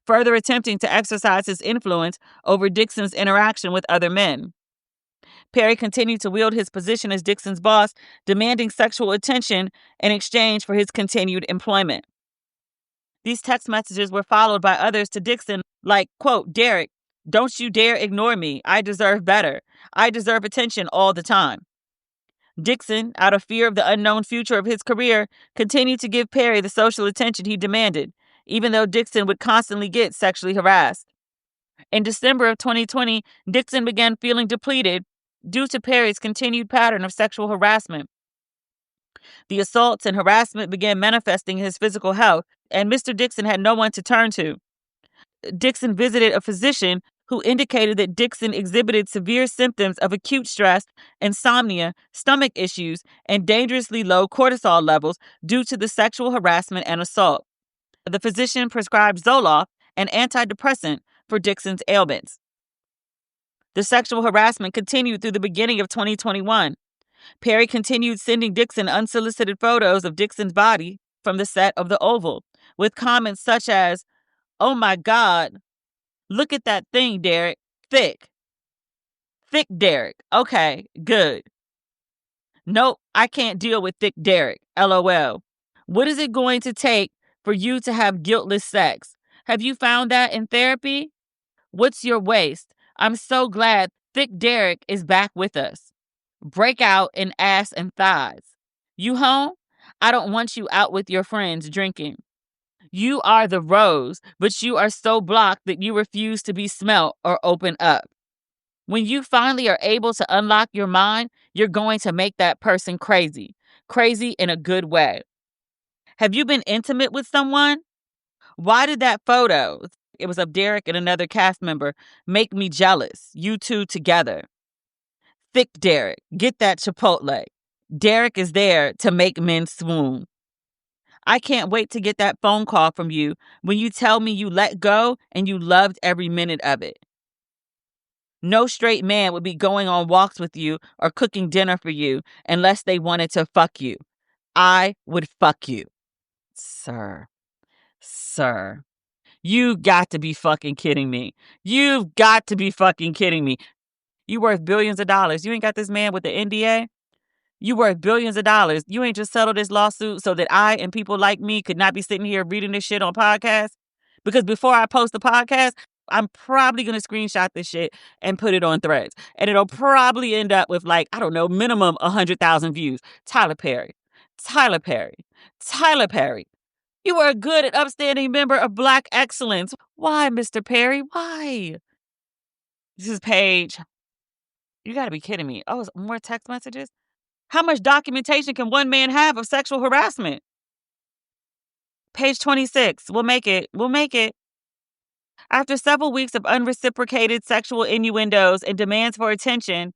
further attempting to exercise his influence over Dixon's interaction with other men. Perry continued to wield his position as Dixon's boss, demanding sexual attention in exchange for his continued employment. These text messages were followed by others to Dixon like, quote, Derek, don't you dare ignore me. I deserve better. I deserve attention all the time. Dixon, out of fear of the unknown future of his career, continued to give Perry the social attention he demanded, even though Dixon would constantly get sexually harassed. In December of 2020, Dixon began feeling depleted due to Perry's continued pattern of sexual harassment. The assaults and harassment began manifesting in his physical health, and Mr. Dixon had no one to turn to. Dixon visited a physician who indicated that Dixon exhibited severe symptoms of acute stress, insomnia, stomach issues, and dangerously low cortisol levels due to the sexual harassment and assault. The physician prescribed Zoloft, an antidepressant, for Dixon's ailments. The sexual harassment continued through the beginning of 2021. Perry continued sending Dixon unsolicited photos of Dixon's body from the set of The Oval, with comments such as, "Oh my God, look at that thing, Derek. Thick. Thick Derek. Okay, good. Nope, I can't deal with thick Derek. LOL. What is it going to take for you to have guiltless sex? Have you found that in therapy? What's your waist? I'm so glad thick Derek is back with us. Breakout in ass and thighs. You home? I don't want you out with your friends drinking. You are the rose, but you are so blocked that you refuse to be smelt or open up. When you finally are able to unlock your mind, you're going to make that person crazy. Crazy in a good way. Have you been intimate with someone? Why did that photo, it was of Derek and another cast member, make me jealous? You two together. Thick Derek, get that Chipotle. Derek is there to make men swoon. I can't wait to get that phone call from you when you tell me you let go and you loved every minute of it. No straight man would be going on walks with you or cooking dinner for you unless they wanted to fuck you. I would fuck you. Sir, you got to be fucking kidding me. You've got to be fucking kidding me. You worth billions of dollars. You ain't got this man with the NDA? You worth billions of dollars. You ain't just settled this lawsuit so that I and people like me could not be sitting here reading this shit on podcasts? Because before I post the podcast, I'm probably going to screenshot this shit and put it on Threads. And it'll probably end up with minimum 100,000 views. Tyler Perry. You are a good and upstanding member of Black excellence. Why, Mr. Perry? Why? This is Paige. You got to be kidding me. Oh, more text messages? How much documentation can one man have of sexual harassment? Page 26. We'll make it. After several weeks of unreciprocated sexual innuendos and demands for attention,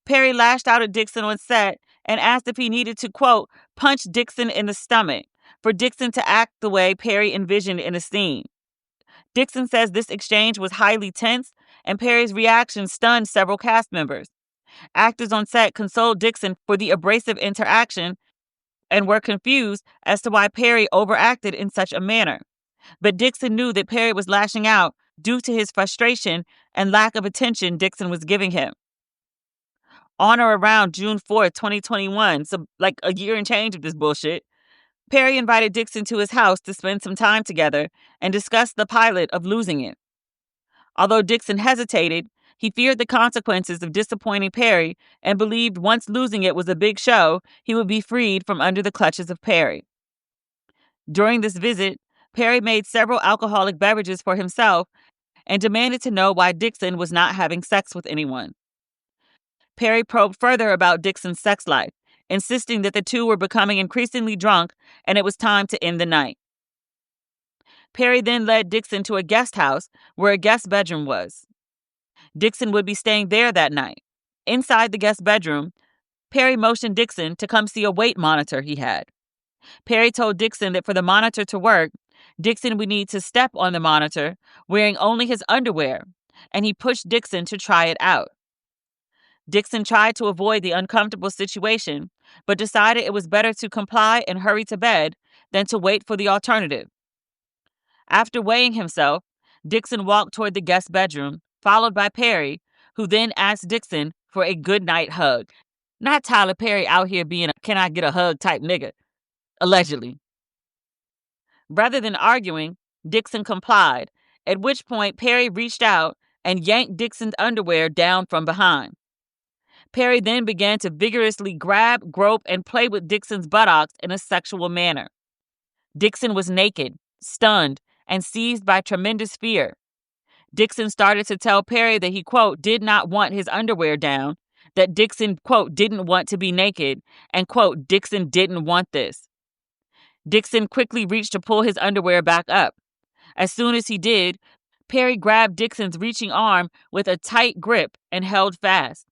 Perry lashed out at Dixon on set and asked if he needed to, quote, punch Dixon in the stomach for Dixon to act the way Perry envisioned in a scene. Dixon says this exchange was highly tense, and Perry's reaction stunned several cast members. Actors on set consoled Dixon for the abrasive interaction and were confused as to why Perry overacted in such a manner. But Dixon knew that Perry was lashing out due to his frustration and lack of attention Dixon was giving him. On or around June 4th, 2021, so a year and change of this bullshit, Perry invited Dixon to his house to spend some time together and discuss the pilot of Losing It. Although Dixon hesitated, he feared the consequences of disappointing Perry and believed once Losing It was a big show, he would be freed from under the clutches of Perry. During this visit, Perry made several alcoholic beverages for himself and demanded to know why Dixon was not having sex with anyone. Perry probed further about Dixon's sex life, insisting that the two were becoming increasingly drunk and it was time to end the night. Perry then led Dixon to a guest house where a guest bedroom was. Dixon would be staying there that night. Inside the guest bedroom, Perry motioned Dixon to come see a weight monitor he had. Perry told Dixon that for the monitor to work, Dixon would need to step on the monitor, wearing only his underwear, and he pushed Dixon to try it out. Dixon tried to avoid the uncomfortable situation, but decided it was better to comply and hurry to bed than to wait for the alternative. After weighing himself, Dixon walked toward the guest bedroom, followed by Perry, who then asked Dixon for a goodnight hug. Not Tyler Perry out here being a "can I get a hug" type nigga, allegedly. Rather than arguing, Dixon complied, at which point Perry reached out and yanked Dixon's underwear down from behind. Perry then began to vigorously grab, grope, and play with Dixon's buttocks in a sexual manner. Dixon was naked, stunned, and seized by tremendous fear. Dixon started to tell Perry that he, quote, did not want his underwear down, that Dixon, quote, didn't want to be naked, and, quote, Dixon didn't want this. Dixon quickly reached to pull his underwear back up. As soon as he did, Perry grabbed Dixon's reaching arm with a tight grip and held fast.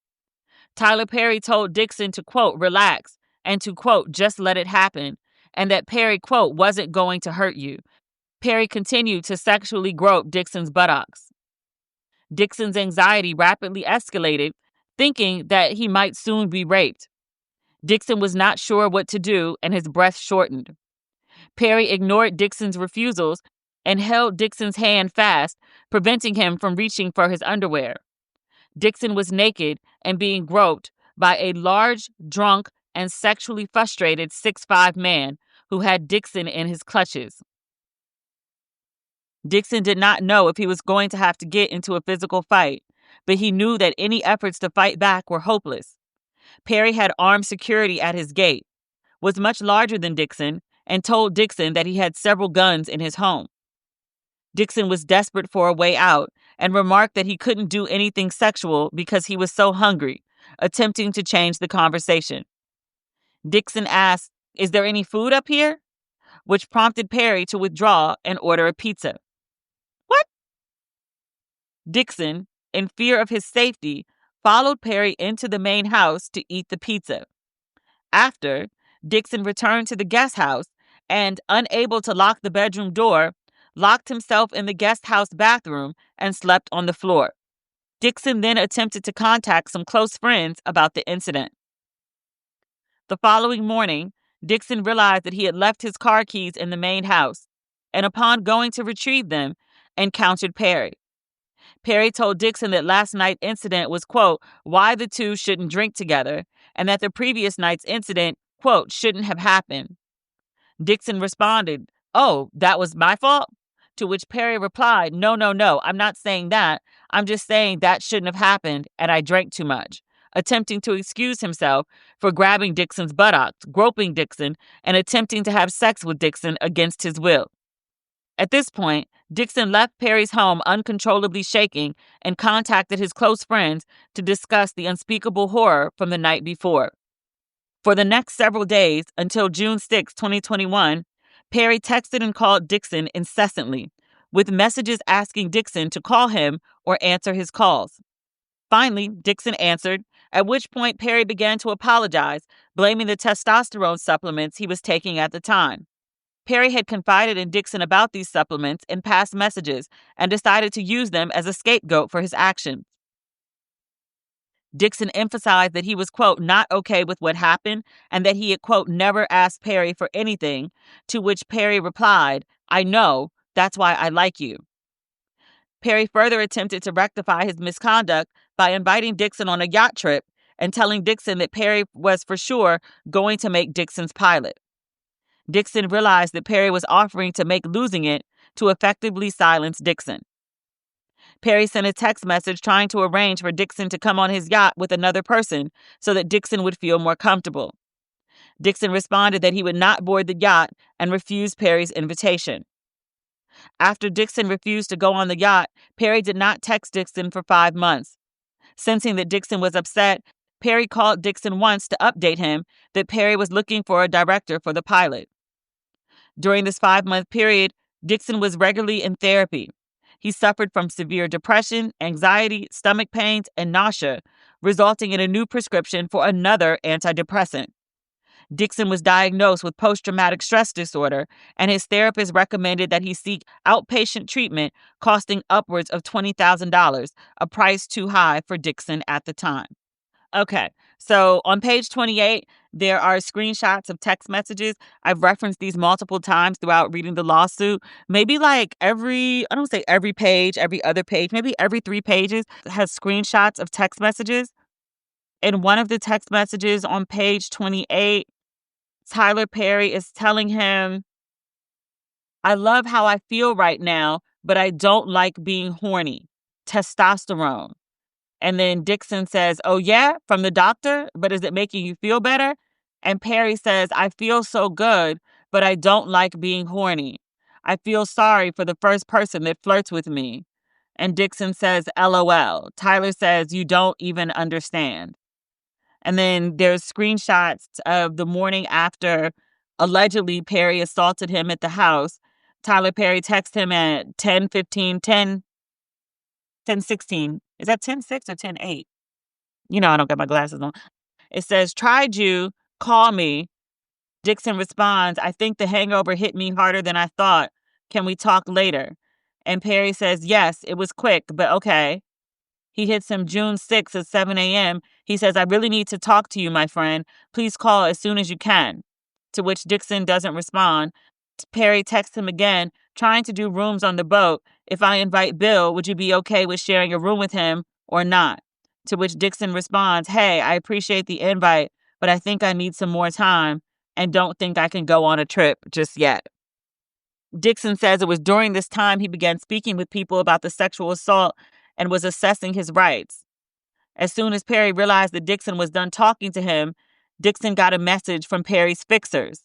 Tyler Perry told Dixon to, quote, relax, and to, quote, just let it happen, and that Perry, quote, wasn't going to hurt you. Perry continued to sexually grope Dixon's buttocks. Dixon's anxiety rapidly escalated, thinking that he might soon be raped. Dixon was not sure what to do, and his breath shortened. Perry ignored Dixon's refusals and held Dixon's hand fast, preventing him from reaching for his underwear. Dixon was naked and being groped by a large, drunk, and sexually frustrated 6'5" man who had Dixon in his clutches. Dixon did not know if he was going to have to get into a physical fight, but he knew that any efforts to fight back were hopeless. Perry had armed security at his gate, was much larger than Dixon, and told Dixon that he had several guns in his home. Dixon was desperate for a way out and remarked that he couldn't do anything sexual because he was so hungry, attempting to change the conversation. Dixon asked, "Is there any food up here?" which prompted Perry to withdraw and order a pizza. What? Dixon, in fear of his safety, followed Perry into the main house to eat the pizza. After, Dixon returned to the guest house and, unable to lock the bedroom door, locked himself in the guest house bathroom and slept on the floor. Dixon then attempted to contact some close friends about the incident. The following morning, Dixon realized that he had left his car keys in the main house, and upon going to retrieve them, encountered Perry. Perry told Dixon that last night's incident was, quote, why the two shouldn't drink together, and that the previous night's incident, quote, shouldn't have happened. Dixon responded, "Oh, that was my fault?" To which Perry replied, No, I'm not saying that. I'm just saying that shouldn't have happened, and I drank too much," attempting to excuse himself for grabbing Dixon's buttocks, groping Dixon, and attempting to have sex with Dixon against his will. At this point, Dixon left Perry's home uncontrollably shaking and contacted his close friends to discuss the unspeakable horror from the night before. For the next several days, until June 6, 2021, Perry texted and called Dixon incessantly, with messages asking Dixon to call him or answer his calls. Finally, Dixon answered, at which point Perry began to apologize, blaming the testosterone supplements he was taking at the time. Perry had confided in Dixon about these supplements in past messages and decided to use them as a scapegoat for his actions. Dixon emphasized that he was, quote, not okay with what happened and that he had, quote, never asked Perry for anything, to which Perry replied, "I know, that's why I like you." Perry further attempted to rectify his misconduct by inviting Dixon on a yacht trip and telling Dixon that Perry was for sure going to make Dixon's pilot. Dixon realized that Perry was offering to make losing it to effectively silence Dixon. Perry sent a text message trying to arrange for Dixon to come on his yacht with another person so that Dixon would feel more comfortable. Dixon responded that he would not board the yacht and refused Perry's invitation. After Dixon refused to go on the yacht, Perry did not text Dixon for 5 months. Sensing that Dixon was upset, Perry called Dixon once to update him that Perry was looking for a director for the pilot. During this 5-month period, Dixon was regularly in therapy. He suffered from severe depression, anxiety, stomach pains, and nausea, resulting in a new prescription for another antidepressant. Dixon was diagnosed with post-traumatic stress disorder, and his therapist recommended that he seek outpatient treatment costing upwards of $20,000, a price too high for Dixon at the time. Okay, so on page 28, there are screenshots of text messages. I've referenced these multiple times throughout reading the lawsuit. Maybe like I don't say every page, every other page, maybe every 3 pages has screenshots of text messages. In one of the text messages on page 28, Tyler Perry is telling him, "I love how I feel right now, but I don't like being horny. Testosterone." And then Dixon says, "Oh yeah, from the doctor, but is it making you feel better?" And Perry says, "I feel so good, but I don't like being horny. I feel sorry for the first person that flirts with me." And Dixon says, "LOL." Tyler says, "You don't even understand." And then there's screenshots of the morning after allegedly Perry assaulted him at the house. Tyler Perry texts him at 10:15, 10:16. Is that 10:6 or 10:8? You know I don't got my glasses on. It says, "Tried you, call me." Dixon responds, "I think the hangover hit me harder than I thought. Can we talk later?" And Perry says, "Yes, it was quick, but okay." He hits him June 6th at 7 a.m. He says, "I really need to talk to you, my friend. Please call as soon as you can." To which Dixon doesn't respond. Perry texts him again, trying to do rooms on the boat. "If I invite Bill, would you be okay with sharing a room with him or not?" To which Dixon responds, "Hey, I appreciate the invite, but I think I need some more time and don't think I can go on a trip just yet." Dixon says it was during this time he began speaking with people about the sexual assault and was assessing his rights. As soon as Perry realized that Dixon was done talking to him, Dixon got a message from Perry's fixers.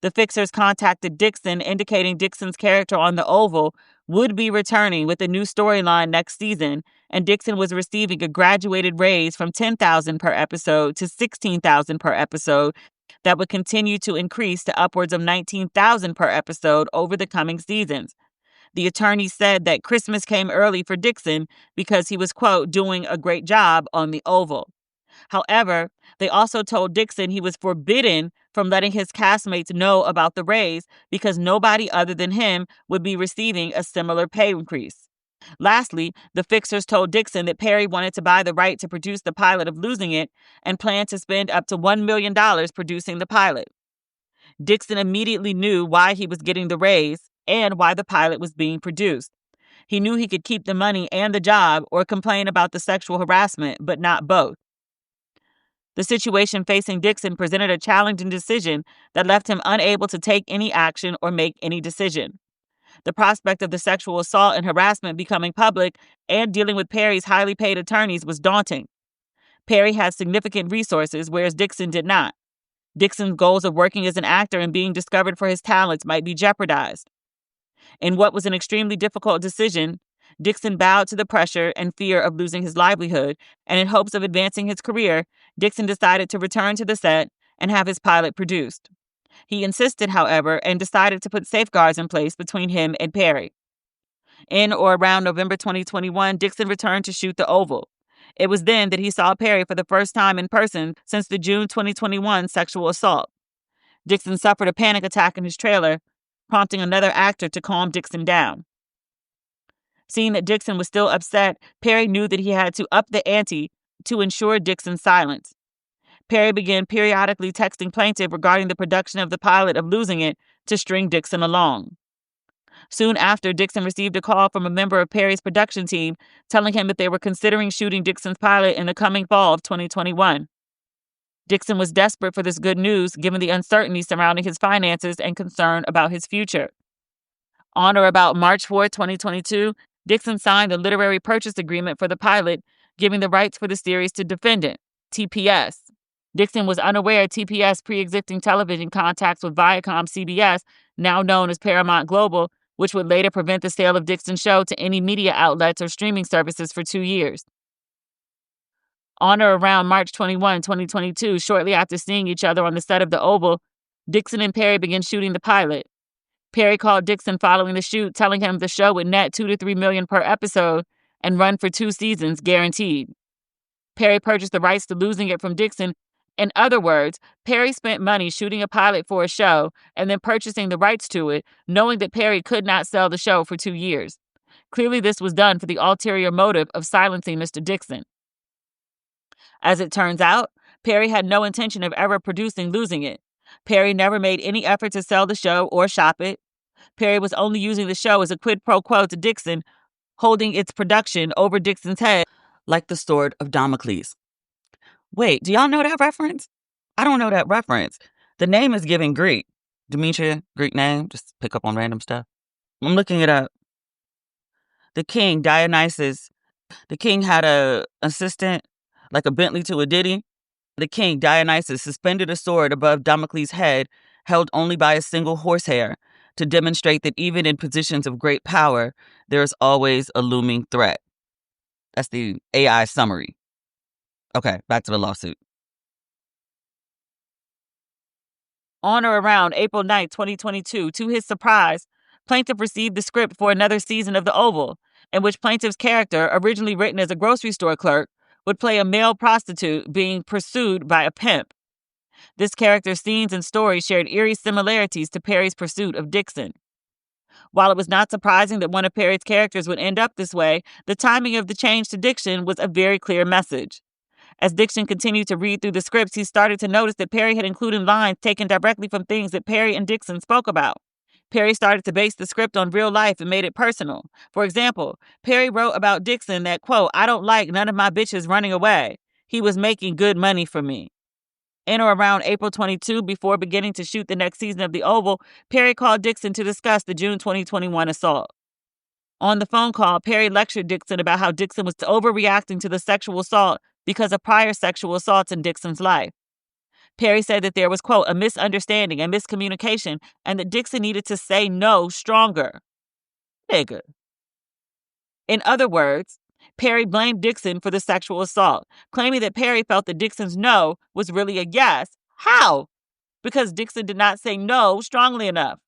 The fixers contacted Dixon, indicating Dixon's character on The Oval would be returning with a new storyline next season, and Dixon was receiving a graduated raise from $10,000 per episode to $16,000 per episode that would continue to increase to upwards of $19,000 per episode over the coming seasons. The attorney said that Christmas came early for Dixon because he was, quote, "doing a great job on The Oval." However, they also told Dixon he was forbidden from letting his castmates know about the raise because nobody other than him would be receiving a similar pay increase. Lastly, the fixers told Dixon that Perry wanted to buy the right to produce the pilot of Losing It and planned to spend up to $1 million producing the pilot. Dixon immediately knew why he was getting the raise and why the pilot was being produced. He knew he could keep the money and the job or complain about the sexual harassment, but not both. The situation facing Dixon presented a challenging decision that left him unable to take any action or make any decision. The prospect of the sexual assault and harassment becoming public and dealing with Perry's highly paid attorneys was daunting. Perry had significant resources, whereas Dixon did not. Dixon's goals of working as an actor and being discovered for his talents might be jeopardized. In what was an extremely difficult decision, Dixon bowed to the pressure and fear of losing his livelihood, and in hopes of advancing his career, Dixon decided to return to the set and have his pilot produced. He insisted, however, and decided to put safeguards in place between him and Perry. In or around November 2021, Dixon returned to shoot The Oval. It was then that he saw Perry for the first time in person since the June 2021 sexual assault. Dixon suffered a panic attack in his trailer, prompting another actor to calm Dixon down. Seeing that Dixon was still upset, Perry knew that he had to up the ante to ensure Dixon's silence. Perry began periodically texting plaintiff regarding the production of the pilot of Losing It to string Dixon along. Soon after, Dixon received a call from a member of Perry's production team telling him that they were considering shooting Dixon's pilot in the coming fall of 2021. Dixon was desperate for this good news given the uncertainty surrounding his finances and concern about his future. On or about March 4, 2022, Dixon signed a literary purchase agreement for the pilot, giving the rights for the series to Defendant, TPS. Dixon was unaware TPS pre-existing television contacts with Viacom-CBS, now known as Paramount Global, which would later prevent the sale of Dixon's show to any media outlets or streaming services for 2 years. On or around March 21, 2022, shortly after seeing each other on the set of The Oval, Dixon and Perry began shooting the pilot. Perry called Dixon following the shoot, telling him the show would net $2 to $3 million per episode and run for 2 seasons, guaranteed. Perry purchased the rights to Losing It from Dixon In other words, Perry spent money shooting a pilot for a show and then purchasing the rights to it, knowing that Perry could not sell the show for 2 years. Clearly, this was done for the ulterior motive of silencing Mr. Dixon. As it turns out, Perry had no intention of ever producing Losing It. Perry never made any effort to sell the show or shop it. Perry was only using the show as a quid pro quo to Dixon, holding its production over Dixon's head like the sword of Damocles. Wait, do y'all know that reference? I don't know that reference. The name is giving Greek. Demetria, Greek name. Just pick up on random stuff. I'm looking it up. The king, Dionysus, the king had a assistant, like a Bentley to a Diddy. The king, Dionysus, suspended a sword above Damocles' head, held only by a single horsehair, to demonstrate that even in positions of great power, there is always a looming threat. That's the AI summary. Okay, back to the lawsuit. On or around April 9, 2022, to his surprise, plaintiff received the script for another season of The Oval, in which plaintiff's character, originally written as a grocery store clerk, would play a male prostitute being pursued by a pimp. This character's scenes and stories shared eerie similarities to Perry's pursuit of Dixon. While it was not surprising that one of Perry's characters would end up this way, the timing of the change to Dixon was a very clear message. As Dixon continued to read through the scripts, he started to notice that Perry had included lines taken directly from things that Perry and Dixon spoke about. Perry started to base the script on real life and made it personal. For example, Perry wrote about Dixon that, quote, "I don't like none of my bitches running away. He was making good money for me." In or around April 22, before beginning to shoot the next season of The Oval, Perry called Dixon to discuss the June 2021 assault. On the phone call, Perry lectured Dixon about how Dixon was overreacting to the sexual assault because of prior sexual assaults in Dixon's life. Perry said that there was, quote, "a misunderstanding and miscommunication, and that Dixon needed to say no stronger." Nigga. In other words, Perry blamed Dixon for the sexual assault, claiming that Perry felt that Dixon's no was really a yes. How? Because Dixon did not say no strongly enough.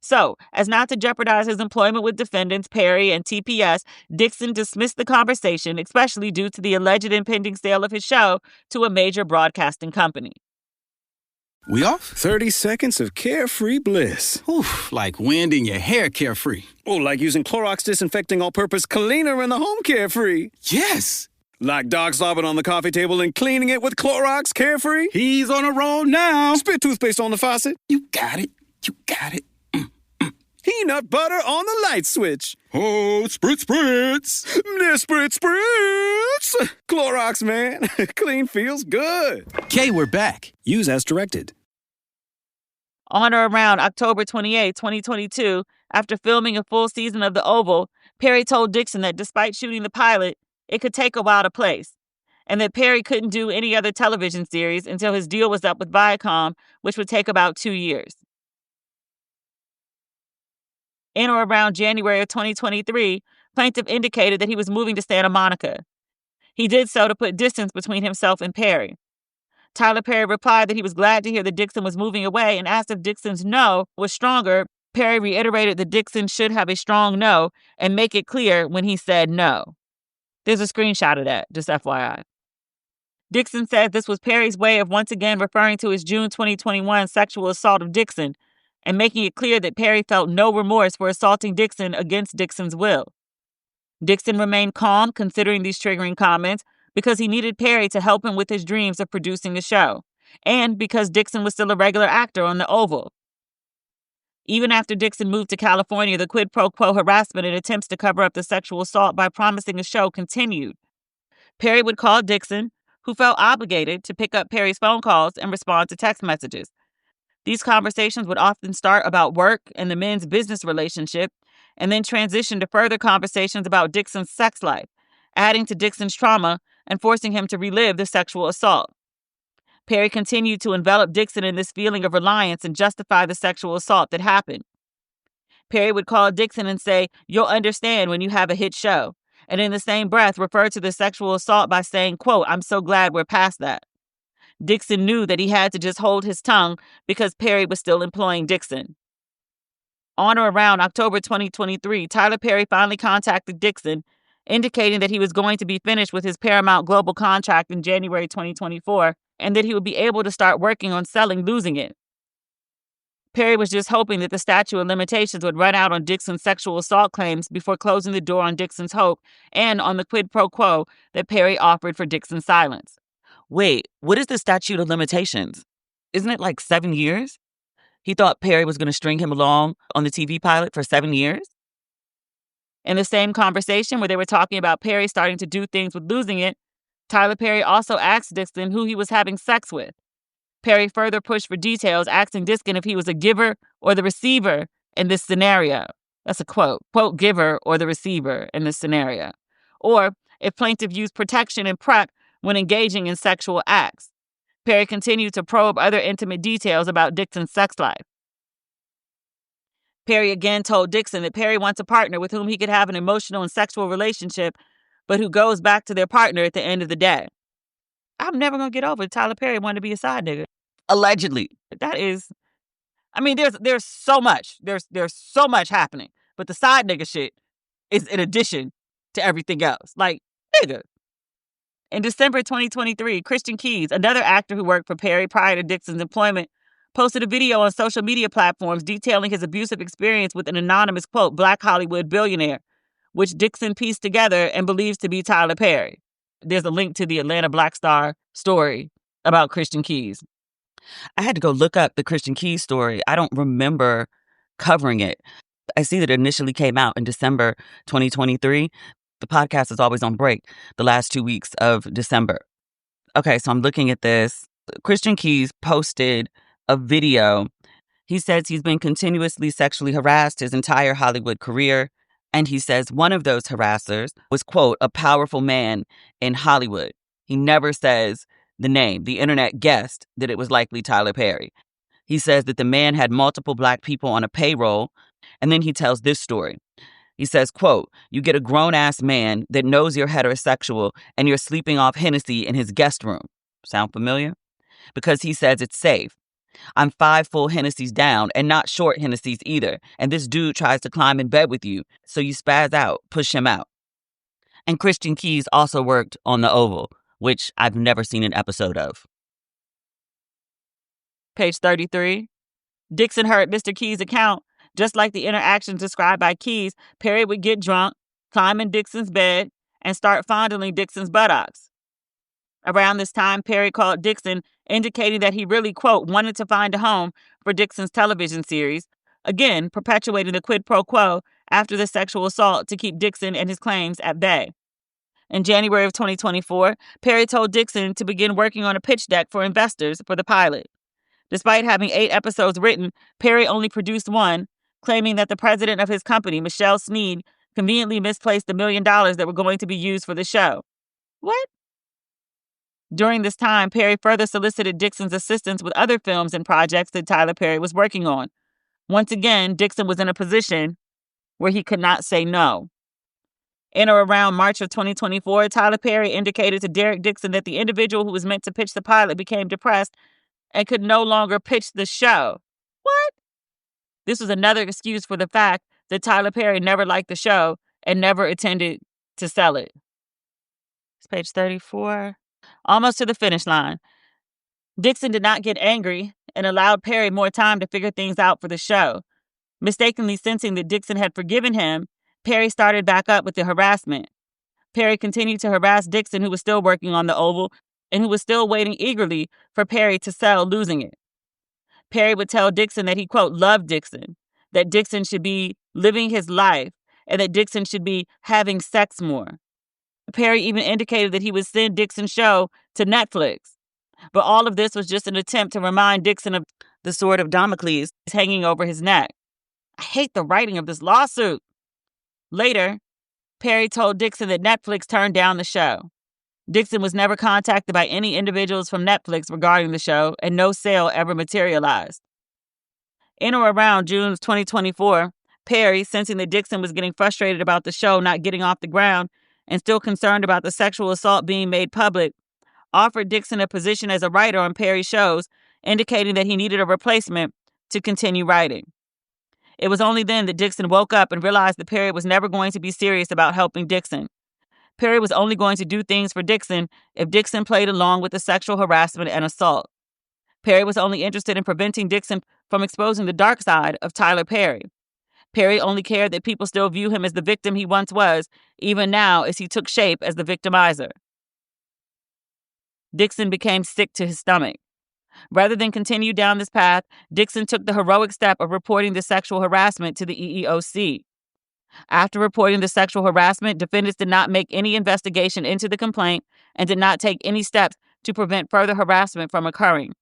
So, as not to jeopardize his employment with defendants Perry and TPS, Dixon dismissed the conversation, especially due to the alleged impending sale of his show to a major broadcasting company. We off? 30 seconds of carefree bliss. Oof, like wind in your hair carefree. Oh, like using Clorox Disinfecting All-Purpose Cleaner in the home carefree. Yes! Like dog slobbing on the coffee table and cleaning it with Clorox Carefree. He's on a roll now. Spit toothpaste on the faucet. You got it. You got it. Peanut butter on the light switch. Oh, spritz, spritz. Spritz, spritz. Clorox, man. Clean feels good. Okay, we're back. Use as directed. On or around October 28, 2022, after filming a full season of The Oval, Perry told Dixon that despite shooting the pilot, it could take a while to place, and that Perry couldn't do any other television series until his deal was up with Viacom, which would take about 2 years. In or around January of 2023, plaintiff indicated that he was moving to Santa Monica. He did so to put distance between himself and Perry. Tyler Perry replied that he was glad to hear that Dixon was moving away and asked if Dixon's no was stronger. Perry reiterated that Dixon should have a strong no and make it clear when he said no. There's a screenshot of that, just FYI. Dixon said this was Perry's way of once again referring to his June 2021 sexual assault of Dixon and making it clear that Perry felt no remorse for assaulting Dixon against Dixon's will. Dixon remained calm considering these triggering comments because he needed Perry to help him with his dreams of producing the show, and because Dixon was still a regular actor on The Oval. Even after Dixon moved to California, the quid pro quo harassment and attempts to cover up the sexual assault by promising a show continued. Perry would call Dixon, who felt obligated to pick up Perry's phone calls and respond to text messages. These conversations would often start about work and the men's business relationship, and then transition to further conversations about Dixon's sex life, adding to Dixon's trauma and forcing him to relive the sexual assault. Perry continued to envelop Dixon in this feeling of reliance and justify the sexual assault that happened. Perry would call Dixon and say, "You'll understand when you have a hit show," and in the same breath refer to the sexual assault by saying, quote, "I'm so glad we're past that." Dixon knew that he had to just hold his tongue because Perry was still employing Dixon. On or around October 2023, Tyler Perry finally contacted Dixon, indicating that he was going to be finished with his Paramount Global contract in January 2024 and that he would be able to start working on selling Losing It. Perry was just hoping that the statute of limitations would run out on Dixon's sexual assault claims before closing the door on Dixon's hope and on the quid pro quo that Perry offered for Dixon's silence. Wait, what is the statute of limitations? Isn't it like 7 years? He thought Perry was going to string him along on the TV pilot for 7 years? In the same conversation where they were talking about Perry starting to do things with Losing It, Tyler Perry also asked Dixon who he was having sex with. Perry further pushed for details, asking Dixon if he was a giver or the receiver in this scenario. That's a quote giver or the receiver in this scenario. Or if plaintiff used protection and PrEP when engaging in sexual acts. Perry continued to probe other intimate details about Dixon's sex life. Perry again told Dixon that Perry wants a partner with whom he could have an emotional and sexual relationship, but who goes back to their partner at the end of the day. I'm never going to get over it. Tyler Perry wanted to be a side nigga. Allegedly. That is, I mean, there's so much. There's so much happening. But the side nigga shit is in addition to everything else. Like, nigga. In December 2023, Christian Keys, another actor who worked for Perry prior to Dixon's employment, posted a video on social media platforms detailing his abusive experience with an anonymous, quote, Black Hollywood billionaire, which Dixon pieced together and believes to be Tyler Perry. There's a link to the Atlanta Black Star story about Christian Keys. I had to go look up the Christian Keys story. I don't remember covering it. I see that it initially came out in December 2023. The podcast is always on break the last 2 weeks of December. Okay, so I'm looking at this. Christian Keys posted a video. He says he's been continuously sexually harassed his entire Hollywood career. And he says one of those harassers was, quote, a powerful man in Hollywood. He never says the name. The internet guessed that it was likely Tyler Perry. He says that the man had multiple Black people on a payroll. And then he tells this story. He says, quote, you get a grown-ass man that knows you're heterosexual and you're sleeping off Hennessy in his guest room. Sound familiar? Because he says it's safe. I'm 5 full Hennessy's down and not short Hennessy's either. And this dude tries to climb in bed with you. So you spaz out, push him out. And Christian Keys also worked on The Oval, which I've never seen an episode of. Page 33. Dixon heard Mr. Keys' account. Just like the interactions described by Keys, Perry would get drunk, climb in Dixon's bed, and start fondling Dixon's buttocks. Around this time, Perry called Dixon, indicating that he really, quote, wanted to find a home for Dixon's television series, again perpetuating the quid pro quo after the sexual assault to keep Dixon and his claims at bay. In January of 2024, Perry told Dixon to begin working on a pitch deck for investors for the pilot. Despite having 8 episodes written, Perry only produced 1, claiming that the president of his company, Michelle Sneed, conveniently misplaced $1 million that were going to be used for the show. What? During this time, Perry further solicited Dixon's assistance with other films and projects that Tyler Perry was working on. Once again, Dixon was in a position where he could not say no. In or around March of 2024, Tyler Perry indicated to Derek Dixon that the individual who was meant to pitch the pilot became depressed and could no longer pitch the show. What? This was another excuse for the fact that Tyler Perry never liked the show and never intended to sell it. It's page 34. Almost to the finish line. Dixon did not get angry and allowed Perry more time to figure things out for the show. Mistakenly sensing that Dixon had forgiven him, Perry started back up with the harassment. Perry continued to harass Dixon, who was still working on The Oval and who was still waiting eagerly for Perry to sell Losing It. Perry would tell Dixon that he, quote, loved Dixon, that Dixon should be living his life, and that Dixon should be having sex more. Perry even indicated that he would send Dixon's show to Netflix. But all of this was just an attempt to remind Dixon of the sword of Damocles hanging over his neck. I hate the writing of this lawsuit. Later, Perry told Dixon that Netflix turned down the show. Dixon was never contacted by any individuals from Netflix regarding the show, and no sale ever materialized. In or around June 2024, Perry, sensing that Dixon was getting frustrated about the show not getting off the ground and still concerned about the sexual assault being made public, offered Dixon a position as a writer on Perry's shows, indicating that he needed a replacement to continue writing. It was only then that Dixon woke up and realized that Perry was never going to be serious about helping Dixon. Perry was only going to do things for Dixon if Dixon played along with the sexual harassment and assault. Perry was only interested in preventing Dixon from exposing the dark side of Tyler Perry. Perry only cared that people still view him as the victim he once was, even now as he took shape as the victimizer. Dixon became sick to his stomach. Rather than continue down this path, Dixon took the heroic step of reporting the sexual harassment to the EEOC. After reporting the sexual harassment, defendants did not make any investigation into the complaint and did not take any steps to prevent further harassment from occurring.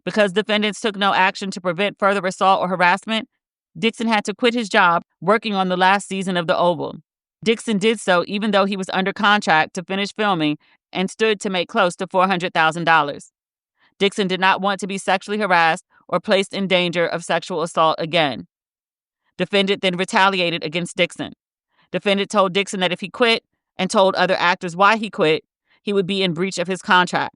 Because defendants took no action to prevent further assault or harassment, Dixon had to quit his job working on the last season of The Oval. Dixon did so even though he was under contract to finish filming and stood to make close to $400,000. Dixon did not want to be sexually harassed or placed in danger of sexual assault again. Defendant then retaliated against Dixon. Defendant told Dixon that if he quit and told other actors why he quit, he would be in breach of his contract.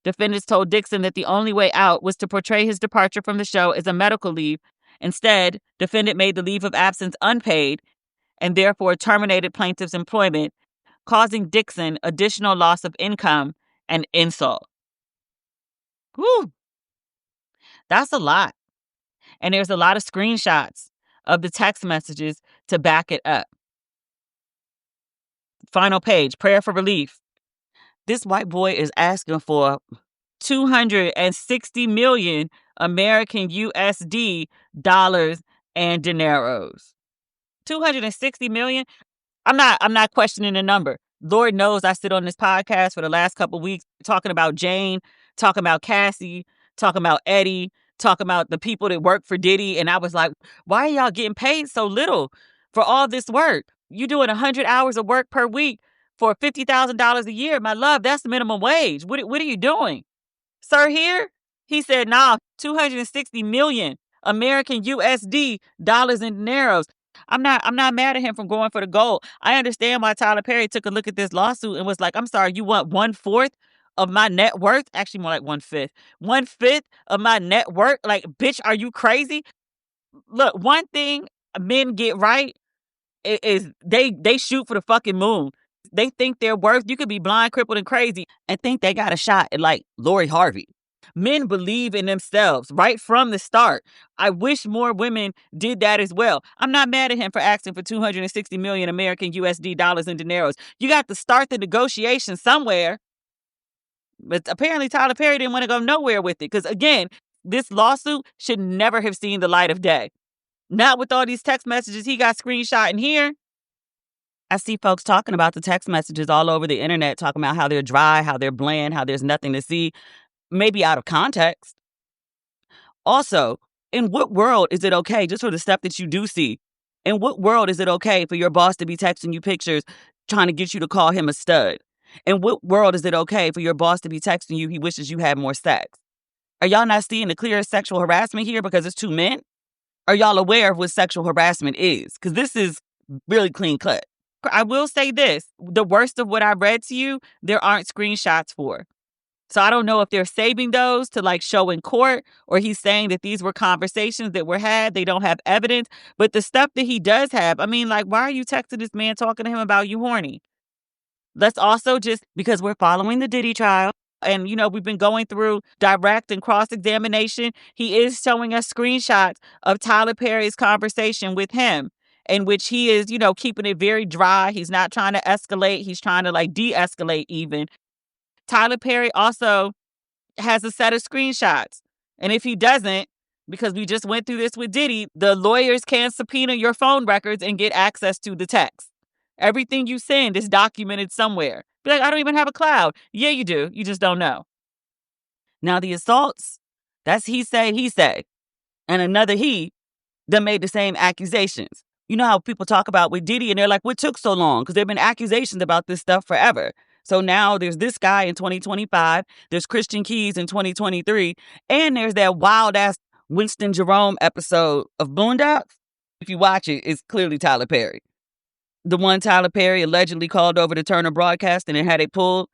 Defendants told Dixon that the only way out was to portray his departure from the show as a medical leave. Instead, defendant made the leave of absence unpaid and therefore terminated plaintiff's employment, causing Dixon additional loss of income and insult. Whew. That's a lot. And there's a lot of screenshots of the text messages to back it up. Final page, prayer for relief. This white boy is asking for 260 million American USD dollars and dineros. 260 million? I'm not questioning the number. Lord knows I sit on this podcast for the last couple of weeks talking about Jane, talking about Cassie, talking about Eddie, talking about the people that work for Diddy. And I was like, why are y'all getting paid so little for all this work? You doing 100 hours of work per week for $50,000 a year. My love, that's the minimum wage. What are you doing? Sir here? He said, nah, 260 million American USD dollars and dineros. I'm not mad at him for going for the gold. I understand why Tyler Perry took a look at this lawsuit and was like, I'm sorry, you want 1/4 of my net worth? Actually, more like 1/5. 1/5 of my net worth? Like, bitch, are you crazy? Look, one thing men get right is they shoot for the fucking moon. They think they're worth, you could be blind, crippled, and crazy and think they got a shot at like Lori Harvey. Men believe in themselves right from the start. I wish more women did that as well. I'm not mad at him for asking for 260 million American USD dollars and dineros. You got to start the negotiation somewhere. But apparently Tyler Perry didn't want to go nowhere with it. Because again, this lawsuit should never have seen the light of day. Not with all these text messages he got screenshot in here. I see folks talking about the text messages all over the internet, talking about how they're dry, how they're bland, how there's nothing to see. Maybe out of context. Also, in what world is it okay, just for the stuff that you do see, in what world is it okay for your boss to be texting you pictures trying to get you to call him a stud? In what world is it okay for your boss to be texting you he wishes you had more sex? Are y'all not seeing the clear sexual harassment here because it's two men? Are y'all aware of what sexual harassment is? Because this is really clean cut. I will say this, the worst of what I read to you, there aren't screenshots for. So I don't know if they're saving those to like show in court or he's saying that these were conversations that were had. They don't have evidence. But the stuff that he does have, I mean, like, why are you texting this man talking to him about you horny? Let's also just, because we're following the Diddy trial and, you know, we've been going through direct and cross-examination. He is showing us screenshots of Tyler Perry's conversation with him in which he is, you know, keeping it very dry. He's not trying to escalate. He's trying to like de-escalate even. Tyler Perry also has a set of screenshots. And if he doesn't, because we just went through this with Diddy, the lawyers can subpoena your phone records and get access to the text. Everything you send is documented somewhere. Be like, I don't even have a cloud. Yeah, you do. You just don't know. Now, the assaults, that's he say. And another he that made the same accusations. You know how people talk about with Diddy and they're like, what took so long? Because there have been accusations about this stuff forever. So now there's this guy in 2025, there's Christian Keys in 2023, and there's that wild-ass Winston Jerome episode of Boondocks. If you watch it, it's clearly Tyler Perry. The one Tyler Perry allegedly called over to Turner Broadcasting and had it pulled.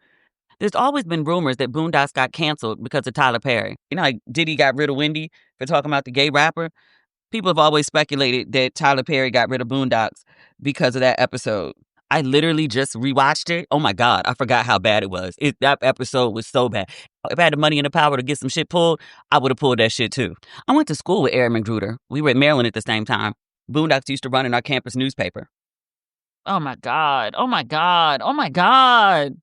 There's always been rumors that Boondocks got canceled because of Tyler Perry. You know, like Diddy got rid of Wendy for talking about the gay rapper. People have always speculated that Tyler Perry got rid of Boondocks because of that episode. I literally just rewatched it. Oh my God, I forgot how bad it was. That episode was so bad. If I had the money and the power to get some shit pulled, I would have pulled that shit too. I went to school with Aaron McGruder. We were at Maryland at the same time. Boondocks used to run in our campus newspaper. Oh my God. Oh my God. Oh my God.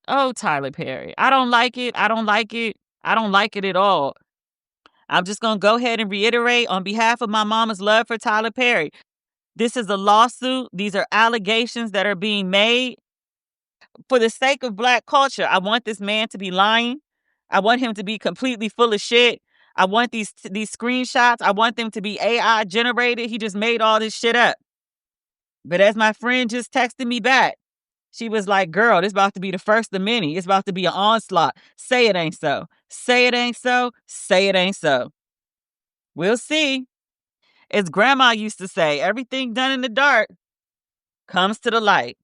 Oh, Tyler Perry. I don't like it. I don't like it. I don't like it at all. I'm just going to go ahead and reiterate on behalf of my mama's love for Tyler Perry. This is a lawsuit. These are allegations that are being made. For the sake of Black culture, I want this man to be lying. I want him to be completely full of shit. I want these screenshots. I want them to be AI generated. He just made all this shit up. But as my friend just texted me back, she was like, girl, this about to be the first of many. It's about to be an onslaught. Say it ain't so. Say it ain't so. Say it ain't so. We'll see. As grandma used to say, everything done in the dark comes to the light.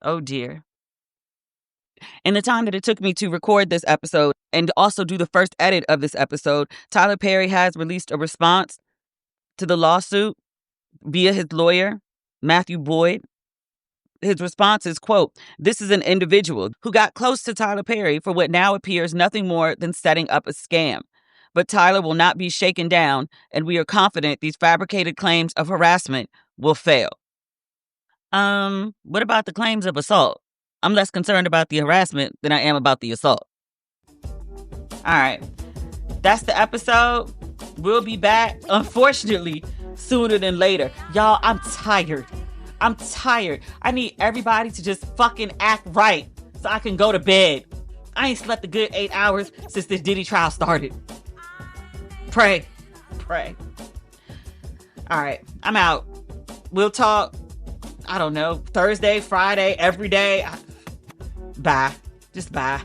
Oh, dear. In the time that it took me to record this episode and also do the first edit of this episode, Tyler Perry has released a response to the lawsuit via his lawyer, Matthew Boyd. His response is, quote, "This is an individual who got close to Tyler Perry for what now appears nothing more than setting up a scam. But Tyler will not be shaken down, and we are confident these fabricated claims of harassment will fail." What about the claims of assault? I'm less concerned about the harassment than I am about the assault. All right. That's the episode. We'll be back, unfortunately, sooner than later. Y'all, I'm tired. I need everybody to just fucking act right so I can go to bed. I ain't slept a good 8 hours since this Diddy trial started. Pray. All right, I'm out. We'll talk, I don't know, Thursday, Friday, every day. Bye. Just bye.